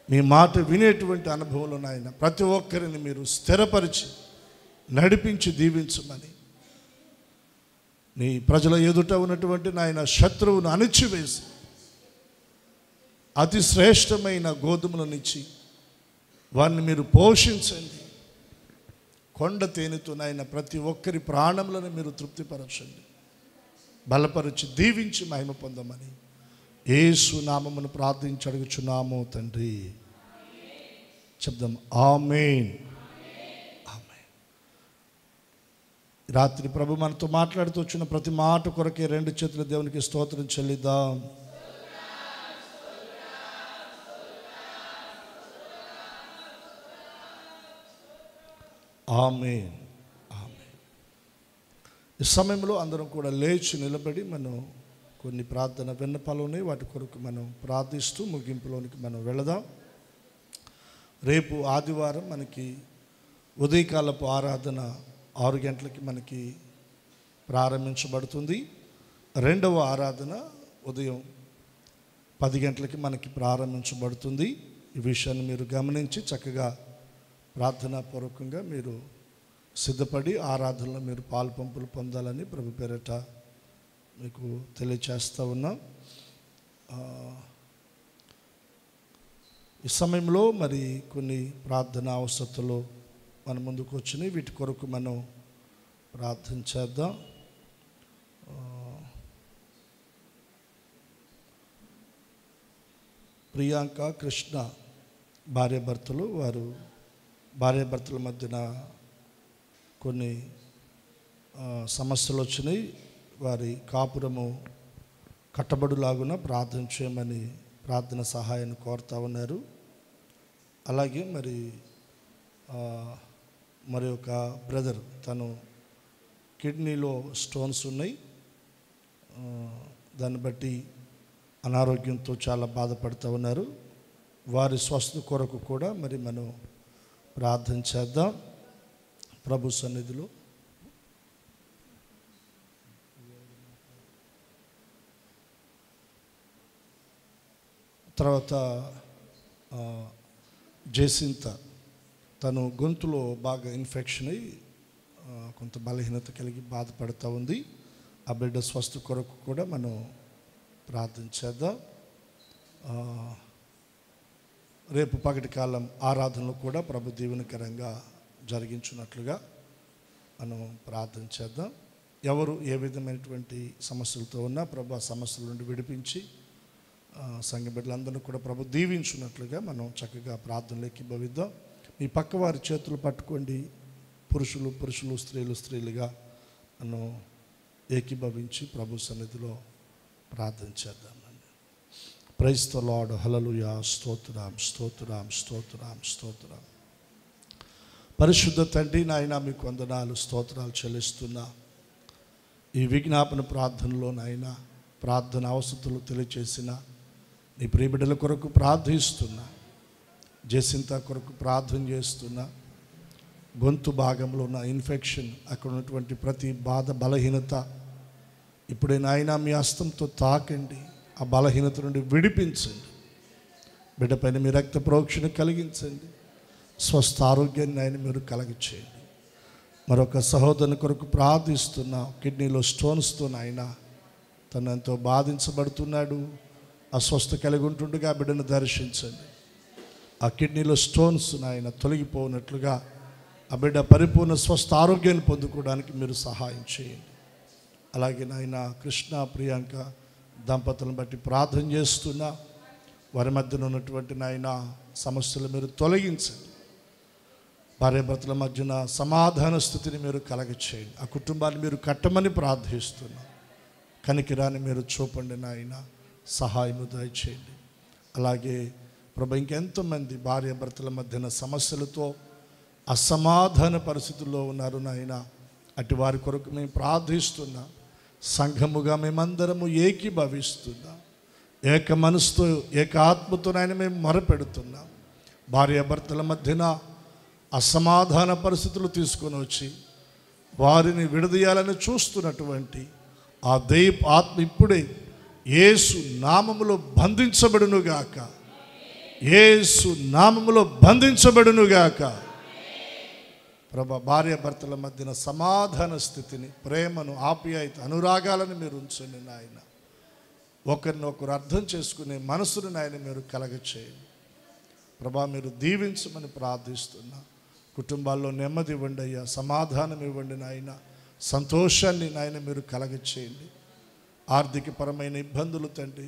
Speaker 1: మీ మాట వినేటువంటి అనుభవంలో నాయన ప్రతి ఒక్కరిని మీరు స్థిరపరిచి నడిపించి దీవించమని, నీ ప్రజల ఎదుట ఉన్నటువంటి నాయన శత్రువును అణిచివేసి అతి శ్రేష్టమైన గోధుమలనిచ్చి వారిని మీరు పోషించండి. కొండ తేనెతో నాయన ప్రతి ఒక్కరి ప్రాణములను మీరు తృప్తిపరచండి, బలపరిచి దీవించి మహిమ పొందమని యేసు నామమును ప్రార్థించి అడుగుచున్నాము తండ్రి. చెప్దాం ఆమేన్, ఆమేన్. రాత్రి ప్రభు మనతో మాట్లాడుతూ వచ్చిన ప్రతి మాట కొరకే రెండు చేతుల దేవునికి స్తోత్రం చెల్లిద్దాం. ఆమేన్, ఆమేన్. ఈ సమయంలో అందరం కూడా లేచి నిలబడి మనం కొన్ని ప్రార్థన విన్నపాలు ఉన్నాయి, వాటి కొరకు మనం ప్రార్థిస్తూ ముగింపులోనికి మనం వెళదాం. రేపు ఆదివారం మనకి ఉదయకాలపు ఆరాధన 6 గంటలకి మనకి ప్రారంభించబడుతుంది. రెండవ ఆరాధన ఉదయం 10 గంటలకి మనకి ప్రారంభించబడుతుంది. ఈ విషయాన్ని మీరు గమనించి చక్కగా ప్రార్థనాపూర్వకంగా మీరు సిద్ధపడి ఆరాధనలో మీరు పాలుపంపులు పొందాలని ప్రభు పేరట మీకు తెలియచేస్తూ ఉన్నాం. ఈ సమయంలో మరి కొన్ని ప్రార్థన అవసరతలు మన ముందుకు వచ్చినాయి, వీటి కొరకు మనం ప్రార్థన చేద్దాం. ప్రియాంక, కృష్ణ భార్యాభర్తలు, వారు భార్యాభర్తల మధ్యన కొన్ని సమస్యలు వచ్చినాయి. వారి కాపురము కట్టబడులాగున ప్రార్థన చేయమని ప్రార్థన సహాయాన్ని కోరుతూ ఉన్నారు. అలాగే మరి ఒక బ్రదర్, తను కిడ్నీలో స్టోన్స్ ఉన్నాయి. దాన్ని బట్టి అనారోగ్యంతో చాలా బాధపడుతూ ఉన్నారు. వారి స్వస్థత కొరకు కూడా మరి మనం ప్రార్థన చేద్దాం ప్రభు సన్నిధిలో. తర్వాత జేసింత, తను గొంతులో బాగా ఇన్ఫెక్షన్ అయ్యి కొంత బలహీనత కలిగి బాధపడుతూ ఉంది. ఆ బిడ్డ స్వస్థ కొరకు కూడా మనం ప్రార్థన చేద్దాం. రేపు పగటి కాలం ఆరాధనలు కూడా ప్రభు దీవెనకరంగా జరిగించున్నట్లుగా మనం ప్రార్థన చేద్దాం. ఎవరు ఏ విధమైనటువంటి సమస్యలతో ఉన్నా ప్రభు ఆ సమస్యల నుండి విడిపించి సంఘ బిడ్డలందరినీ కూడా ప్రభు దీవించున్నట్లుగా మనం చక్కగా ప్రార్థనలు ఏకీభవిద్దాం. మీ పక్క వారి చేతులు పట్టుకోండి. పురుషులు స్త్రీలుగా మనం ఏకీభవించి ప్రభు సన్నిధిలో ప్రార్థన చేద్దామండి. Praise the lord. హల్లెలూయా. స్తోత్రం స్తోత్రం స్తోత్రం స్తోత్రం. పరిశుద్ధ తండ్రి నాయన మీకు వందనాలు స్తోత్రాలు చెల్లిస్తున్నా. ఈ విజ్ఞాపన ప్రార్థనలో నాయన ప్రార్థన అవసరతలు తెలియచేసిన నీ ప్రియబిడ్డల కొరకు ప్రార్థిస్తున్నా. జసింత కొరకు ప్రార్థన చేస్తున్నా. గొంతు భాగంలో ఉన్న ఇన్ఫెక్షన్, అక్కడ ఉన్నటువంటి ప్రతి బాధ బలహీనత ఇప్పుడే నాయన మీ హస్తంతో తాకండి. ఆ బలహీనత నుండి విడిపించండి. బిడ్డపైన మీ రక్త ప్రోక్షణ కలిగించండి. స్వస్థ ఆరోగ్యాన్ని ఆయన మీరు కలగచేయండి. మరొక సహోదరుని కొరకు ప్రార్థిస్తున్నా. కిడ్నీలో స్టోన్స్తో నాయన తను ఎంతో బాధించబడుతున్నాడు. అస్వస్థ కలిగి ఉంటుండగా బిడ్డను దర్శించండి. ఆ కిడ్నీలో స్టోన్స్ నాయన తొలగిపోనట్లుగా ఆ బిడ్డ పరిపూర్ణ స్వస్థ ఆరోగ్యాన్ని పొందుకోవడానికి మీరు సహాయం చేయండి. అలాగే నాయన కృష్ణ ప్రియాంక దంపతులను బట్టి ప్రార్థన చేస్తున్నా. వారి మధ్యన ఉన్నటువంటి నాయన సమస్యలు మీరు తొలగించండి. భార్యాభర్తల మధ్యన సమాధాన స్థితిని మీరు కలగచేయండి. ఆ కుటుంబాన్ని మీరు కట్టమని ప్రార్థిస్తున్నా. కనికిరాన్ని మీరు చూపండి నాయన, సహాయము దయచేయండి. అలాగే ప్రభు ఇంకెంతోమంది భార్యాభర్తల మధ్యన సమస్యలతో అసమాధాన పరిస్థితుల్లో ఉన్నారు నాయన. అటు వారి కొరకు మేము ప్రార్థిస్తున్నాం. సంఘముగా మేమందరము ఏకీభవిస్తున్నాం. ఏక మనసుతో ఏక ఆత్మతో నాయన మేము మొరపెడుతున్నాం. భార్యాభర్తల మధ్యన అసమాధాన పరిస్థితులు తీసుకొని వచ్చి వారిని విడదీయాలని చూస్తున్నటువంటి ఆ దైవ ఆత్మ ఇప్పుడే యేసు నామములో బంధించబడునుగాక. యేసు నామములో బంధించబడునుగాక. ప్రభా, భార్యాభర్తల మధ్యన సమాధాన స్థితిని, ప్రేమను, ఆప్యాయత, అనురాగాలను మీరు ఉంచండి నాయన. ఒకరినొకరు అర్థం చేసుకునే మనసును నాయన మీరు కలగచేయండి. ప్రభా, మీరు దీవించమని ప్రార్థిస్తున్నా. కుటుంబాల్లో నెమ్మది ఇవ్వండి అయ్యా, సమాధానం ఇవ్వండి నాయన, సంతోషాన్ని నాయన మీరు కలగచేయండి. ఆర్థికపరమైన ఇబ్బందులు తండ్రి,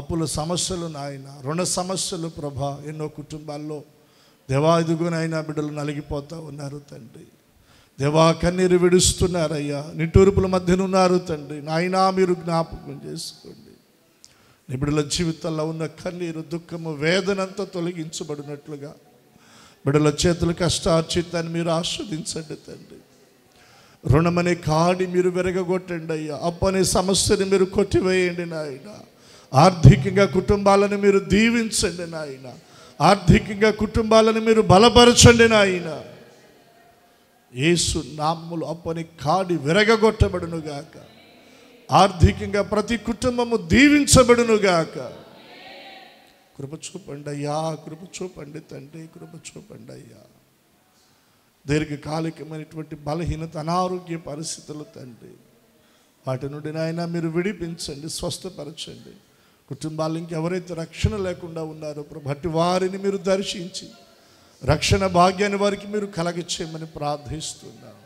Speaker 1: అప్పుల సమస్యలు నాయన, రుణ సమస్యలు ప్రభా, ఎన్నో కుటుంబాల్లో దేవా ఇదిగోనైనా బిడ్డలు నలిగిపోతూ ఉన్నారు తండ్రి. దేవా కన్నీరు విడుస్తున్నారయ్యా, నిట్టూర్పుల మధ్యన ఉన్నారు తండ్రి. నాయనా మీరు జ్ఞాపకం చేసుకోండి. నీ బిడ్డల జీవితంలో ఉన్న కన్నీరు, దుఃఖము, వేదనంతా తొలగించబడినట్లుగా బిడ్డల చేతుల కష్టార్జితాన్ని మీరు ఆస్వాదించండి తండ్రి. రుణమనే కాడి మీరు విరగొట్టండి అయ్యా. అప్పనే సమస్యని మీరు కొట్టివేయండి నాయన. ఆర్థికంగా కుటుంబాలను మీరు దీవించండి నాయన. ఆర్థికంగా కుటుంబాలను మీరు బలపరచండి నాయన. యేసు నామములో అప్పని కాడి విరగొట్టబడునుగాక. ఆర్థికంగా ప్రతి కుటుంబము దీవించబడునుగాక. కృప చూపండి అయ్యా, కృప చూపండి తండ్రి, కృప చూపండి అయ్యా. దీర్ఘకాలికమైనటువంటి బలహీనత, అనారోగ్య పరిస్థితులు తండ్రి, వాటి నుండి నాయన మీరు విడిపించండి, స్వస్థపరచండి. కుటుంబాలు ఇంకెవరైతే రక్షణ లేకుండా ఉన్నారో ప్రభు, అట్టి వారిని మీరు దర్శించి రక్షణ భాగ్యాన్ని వారికి మీరు కలగచేయమని ప్రార్థిస్తున్నాం.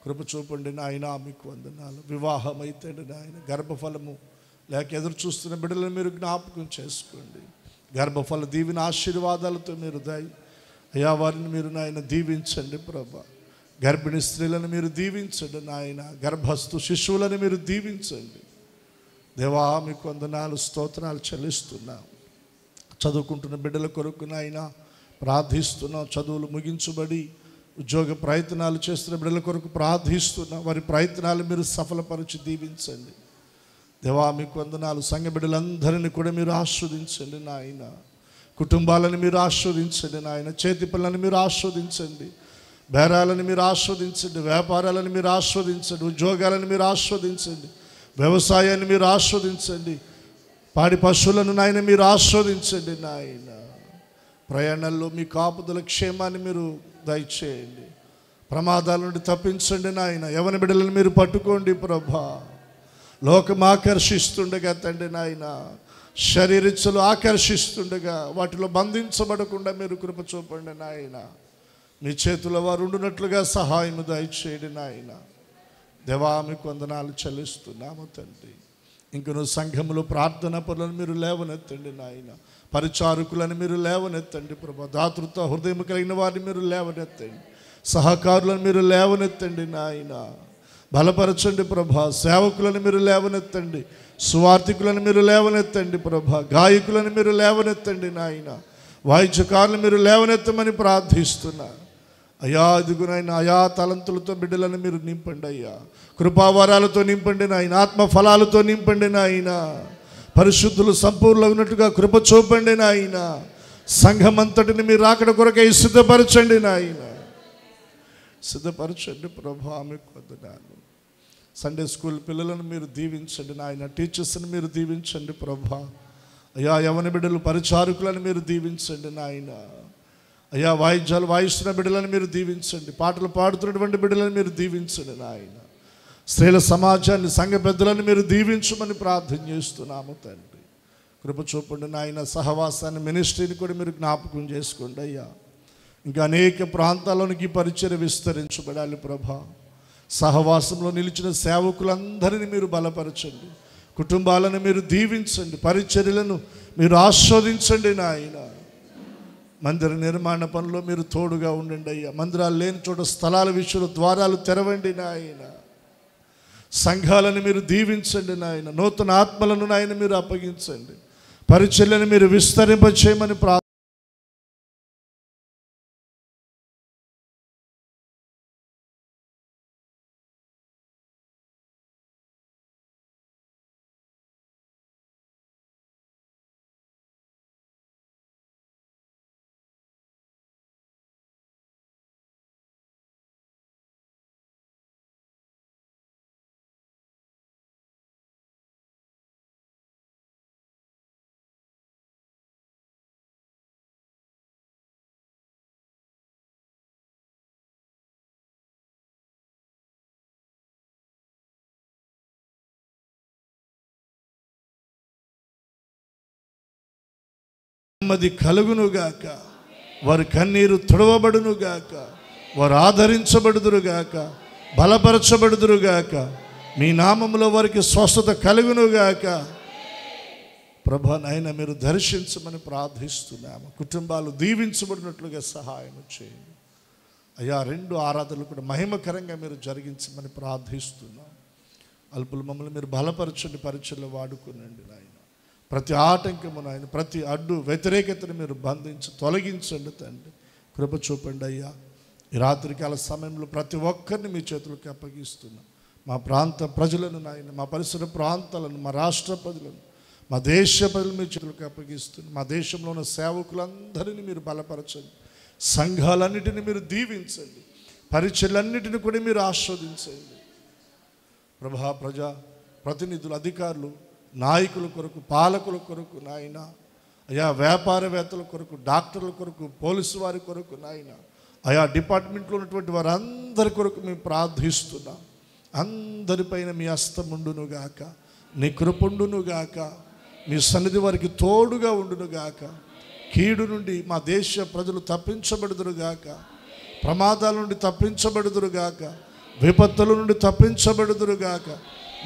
Speaker 1: కృప చూపండి నాయన, మీకు వందనాలు. వివాహం అయితే నాయన, గర్భఫలము లేక ఎదురు చూస్తున్న బిడ్డలను మీరు జ్ఞాపకం చేసుకోండి. గర్భఫల దీవెన ఆశీర్వాదాలతో మీరు అయ్యా వారిని మీరు నాయన దీవించండి ప్రభా. గర్భిణీ స్త్రీలను మీరు దీవించండి నాయన. గర్భస్థు శిశువులను మీరు దీవించండి దేవా. మీకు వందనాలు స్తోత్రాలు చెల్లిస్తున్నాం. చదువుకుంటున్న బిడ్డల కొరకు నాయన ప్రార్థిస్తున్నాం. చదువులు ముగించబడి ఉద్యోగ ప్రయత్నాలు చేస్తున్న బిడ్డల కొరకు ప్రార్థిస్తున్నాం. వారి ప్రయత్నాలు మీరు సఫలపరిచి దీవించండి దేవా. మీకు వందనాలు. సంఘ బిడ్డలందరినీ కూడా మీరు ఆస్వాదించండి నాయన. కుటుంబాలను మీరు ఆస్వాదించండి నాయన. చేతి పనులను మీరు ఆస్వాదించండి. బేరాలను మీరు ఆస్వాదించండి. వ్యాపారాలను మీరు ఆస్వాదించండి. ఉద్యోగాలను మీరు ఆస్వాదించండి. వ్యవసాయాన్ని మీరు ఆస్వాదించండి. పాడి పశువులను నాయన మీరు ఆస్వాదించండి నాయన. ప్రయాణాల్లో మీ కాపుదల క్షేమాన్ని మీరు దయచేయండి. ప్రమాదాల నుండి తప్పించండి నాయన. యవన బిడ్డలను మీరు పట్టుకోండి ప్రభా. లోకం ఆకర్షిస్తుండగా తండ్రి నాయన, శరీరిచ్చలు ఆకర్షిస్తుండగా వాటిలో బంధించబడకుండా మీరు కృప చూపండి నాయన. మీ చేతుల వారు ఉండునట్లుగా సహాయం దయచేయండి నాయన. దేవా మీకు వందనాలు చెల్లిస్తున్నాము తండ్రి. ఇంకను సంఘములో ప్రార్థన పనులను మీరు లేవనెత్తండి నాయన. పరిచారకులను మీరు లేవనెత్తండి ప్రభా. దాతృత్వ హృదయం కలిగిన వారిని మీరు లేవనెత్తండి. సహకారులను మీరు లేవనెత్తండి నాయన. బలపరచండి ప్రభా. సేవకులను మీరు లేవనెత్తండి. సువార్థికులను మీరు లేవనెత్తండి ప్రభా. గాయకులను మీరు లేవనెత్తండి నాయన. వాయిద్యకారులను మీరు లేవనెత్తమని ప్రార్థిస్తున్నా అయ్యా. ఇదిగునైనా అయా తలంతులతో బిడ్డలను మీరు నింపండి అయ్యా. కృపావరాలతో నింపండి నాయన. ఆత్మ ఫలాలతో నింపండి నాయన. పరిశుద్ధులు సంపూర్ణమైనట్టుగా కృప చూపండి నాయన. సంఘమంతటిని మీరు అక్కడ కొరకై సిద్ధపరచండి నాయన. సిద్ధపరచండి ప్రభా. మీకు వందనాలు. సండే స్కూల్ పిల్లలను మీరు దీవించండి నాయన. టీచర్స్ని మీరు దీవించండి ప్రభా. అయ్యా యవన బిడ్డలు పరిచారకులను మీరు దీవించండి నాయన. అయ్యా వాయిద్యాలు వాయిస్తున్న బిడ్డలను మీరు దీవించండి. పాటలు పాడుతున్నటువంటి బిడ్డలను మీరు దీవించండి నాయన. స్త్రీల సమాజాన్ని, సంఘ పెద్దలను మీరు దీవించమని ప్రార్థన చేస్తున్నాము తండ్రి. కృప చూపండి నాయన. సహవాసాన్ని, మినిస్ట్రీని కూడా మీరు జ్ఞాపకం చేసుకోండి అయ్యా. ఇంకా అనేక ప్రాంతాల్లోనికి పరిచర్య విస్తరించబడాలి ప్రభా. సహవాసంలో నిలిచిన సేవకులందరినీ మీరు బలపరచండి. కుటుంబాలను మీరు దీవించండి. పరిచర్యలను మీరు ఆస్వాదించండి నాయన. మందిర నిర్మాణ పనుల్లో మీరు తోడుగా ఉండండి అయ్యా. మందిరాలు లేని చోట స్థలాల విషయంలో ద్వారాలు తెరవండి నాయన. సంఘాలను మీరు దీవించండి నాయన. నూతన ఆత్మలను నాయన మీరు అప్పగించండి. పరిచర్యలను మీరు విస్తరింపచేయమని నెమ్మది కలుగునుగాక. వారి కన్నీరు తుడవబడునుగాక. వారు ఆదరించబడుదురుగాక. బలపరచబడుదురుగాక. మీ నామములో వారికి స్వస్థత కలుగునుగాక. ప్రభా నాయన మీరు దర్శించమని ప్రార్థిస్తున్నాము. కుటుంబాలు దీవించబడినట్లుగా సహాయం చేయండి అయ్యా. 2 ఆరాధనలు కూడా మహిమకరంగా మీరు జరిగించమని ప్రార్థిస్తున్నాం. అల్పులు మమ్మల్ని మీరు బలపరచండి. పరిచయలో వాడుకునండి నాయన. ప్రతి ఆటంకము నాయన, ప్రతి అడ్డు వ్యతిరేకతను మీరు బంధించి తొలగించండి తండ్రి. కృప చూపండి అయ్యా. ఈ రాత్రికాల సమయంలో ప్రతి ఒక్కరిని మీ చేతులకు అప్పగిస్తున్నాం. మా ప్రాంత ప్రజలను నాయన, మా పరిసర ప్రాంతాలను, మా రాష్ట్ర ప్రజలను, మా దేశ ప్రజలు మీ చేతులకు అప్పగిస్తున్నాం. మా దేశంలో ఉన్న సేవకులందరినీ మీరు బలపరచండి. సంఘాలన్నిటిని మీరు దీవించండి. పరిచయలన్నిటిని కూడా మీరు ఆస్వాదించండి ప్రభా. ప్రజా ప్రతినిధులు, అధికారులు, నాయకుల కొరకు, పాలకుల కొరకు నాయన అయా, వ్యాపారవేత్తల కొరకు, డాక్టర్ల కొరకు, పోలీసు వారి కొరకు నాయన, ఆయా డిపార్ట్మెంట్లో ఉన్నటువంటి వారందరి కొరకు మేము ప్రార్థిస్తున్నాం. అందరిపైన మీ హస్తముండునుగాక, నీ కృపుండునుగాక, మీ సన్నిధి వారికి తోడుగా ఉండునుగాక. కీడు నుండి మా దేశ ప్రజలు తప్పించబడుదురుగాక. ప్రమాదాల నుండి తప్పించబడుదురుగాక. విపత్తుల నుండి తప్పించబడుదురుగాక.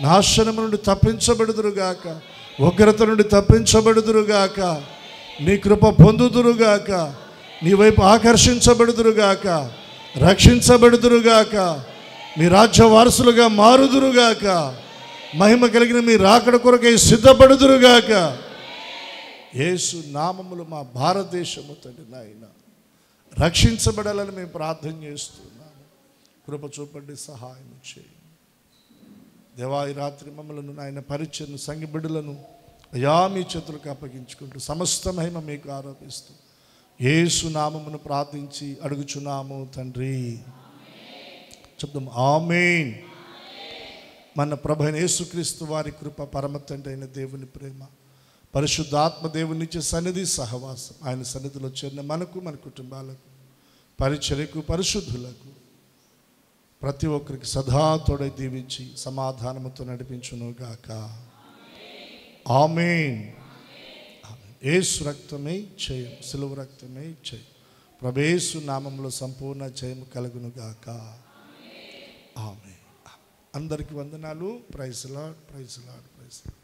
Speaker 1: నాశనం నుండి తప్పించబడుదురుగాక. ఉగ్రత నుండి తప్పించబడుదురుగాక. నీ కృప పొందుదురుగాక. నీ వైపు ఆకర్షించబడుదురుగాక. రక్షించబడుదురుగాక, మీ రాజ్య వారసులుగా మారుదురుగాక, మహిమ కలిగిన మీ రాకడ కొరకై సిద్ధపడుదురుగాక. యేసు నామములో మా భారతదేశము తండ్రి నాయన రక్షించబడాలని మేము ప్రార్థన చేస్తున్నాము. కృప చూపండి, సహాయం చేయండి దేవా. ఈ రాత్రి మమ్మలను నాయన పరిచయను సంఘ బిడ్డలను అయా మీ చేతులకు అప్పగించుకుంటూ సమస్త మహిమ మీకు ఆరోపిస్తూ యేసు నామమును ప్రార్థించి అడుగుచున్నాము తండ్రి. చెప్దాం ఆమేన్. మన ప్రభు అయిన యేసుక్రీస్తు వారి కృప, పరమ తండ్రి అయిన దేవుని ప్రేమ, పరిశుద్ధాత్మ దేవుని నుంచి సన్నిధి సహవాసం, ఆయన సన్నిధిలో చేరిన మనకు, మన కుటుంబాలకు, పరిచర్యకు, పరిశుద్ధులకు ప్రతి ఒక్కరికి సదా తోడై దీవించి సమాధానముతో నడిపించునుగాక. ఆమేన్. యేసు రక్తమే జయం, సిలువ రక్తమే జయం. ప్రభు యేసు నామములో సంపూర్ణ జయము కలుగునుగాక. ఆమేన్. అందరికీ వందనాలు. Praise lord, praise lord, praise lord.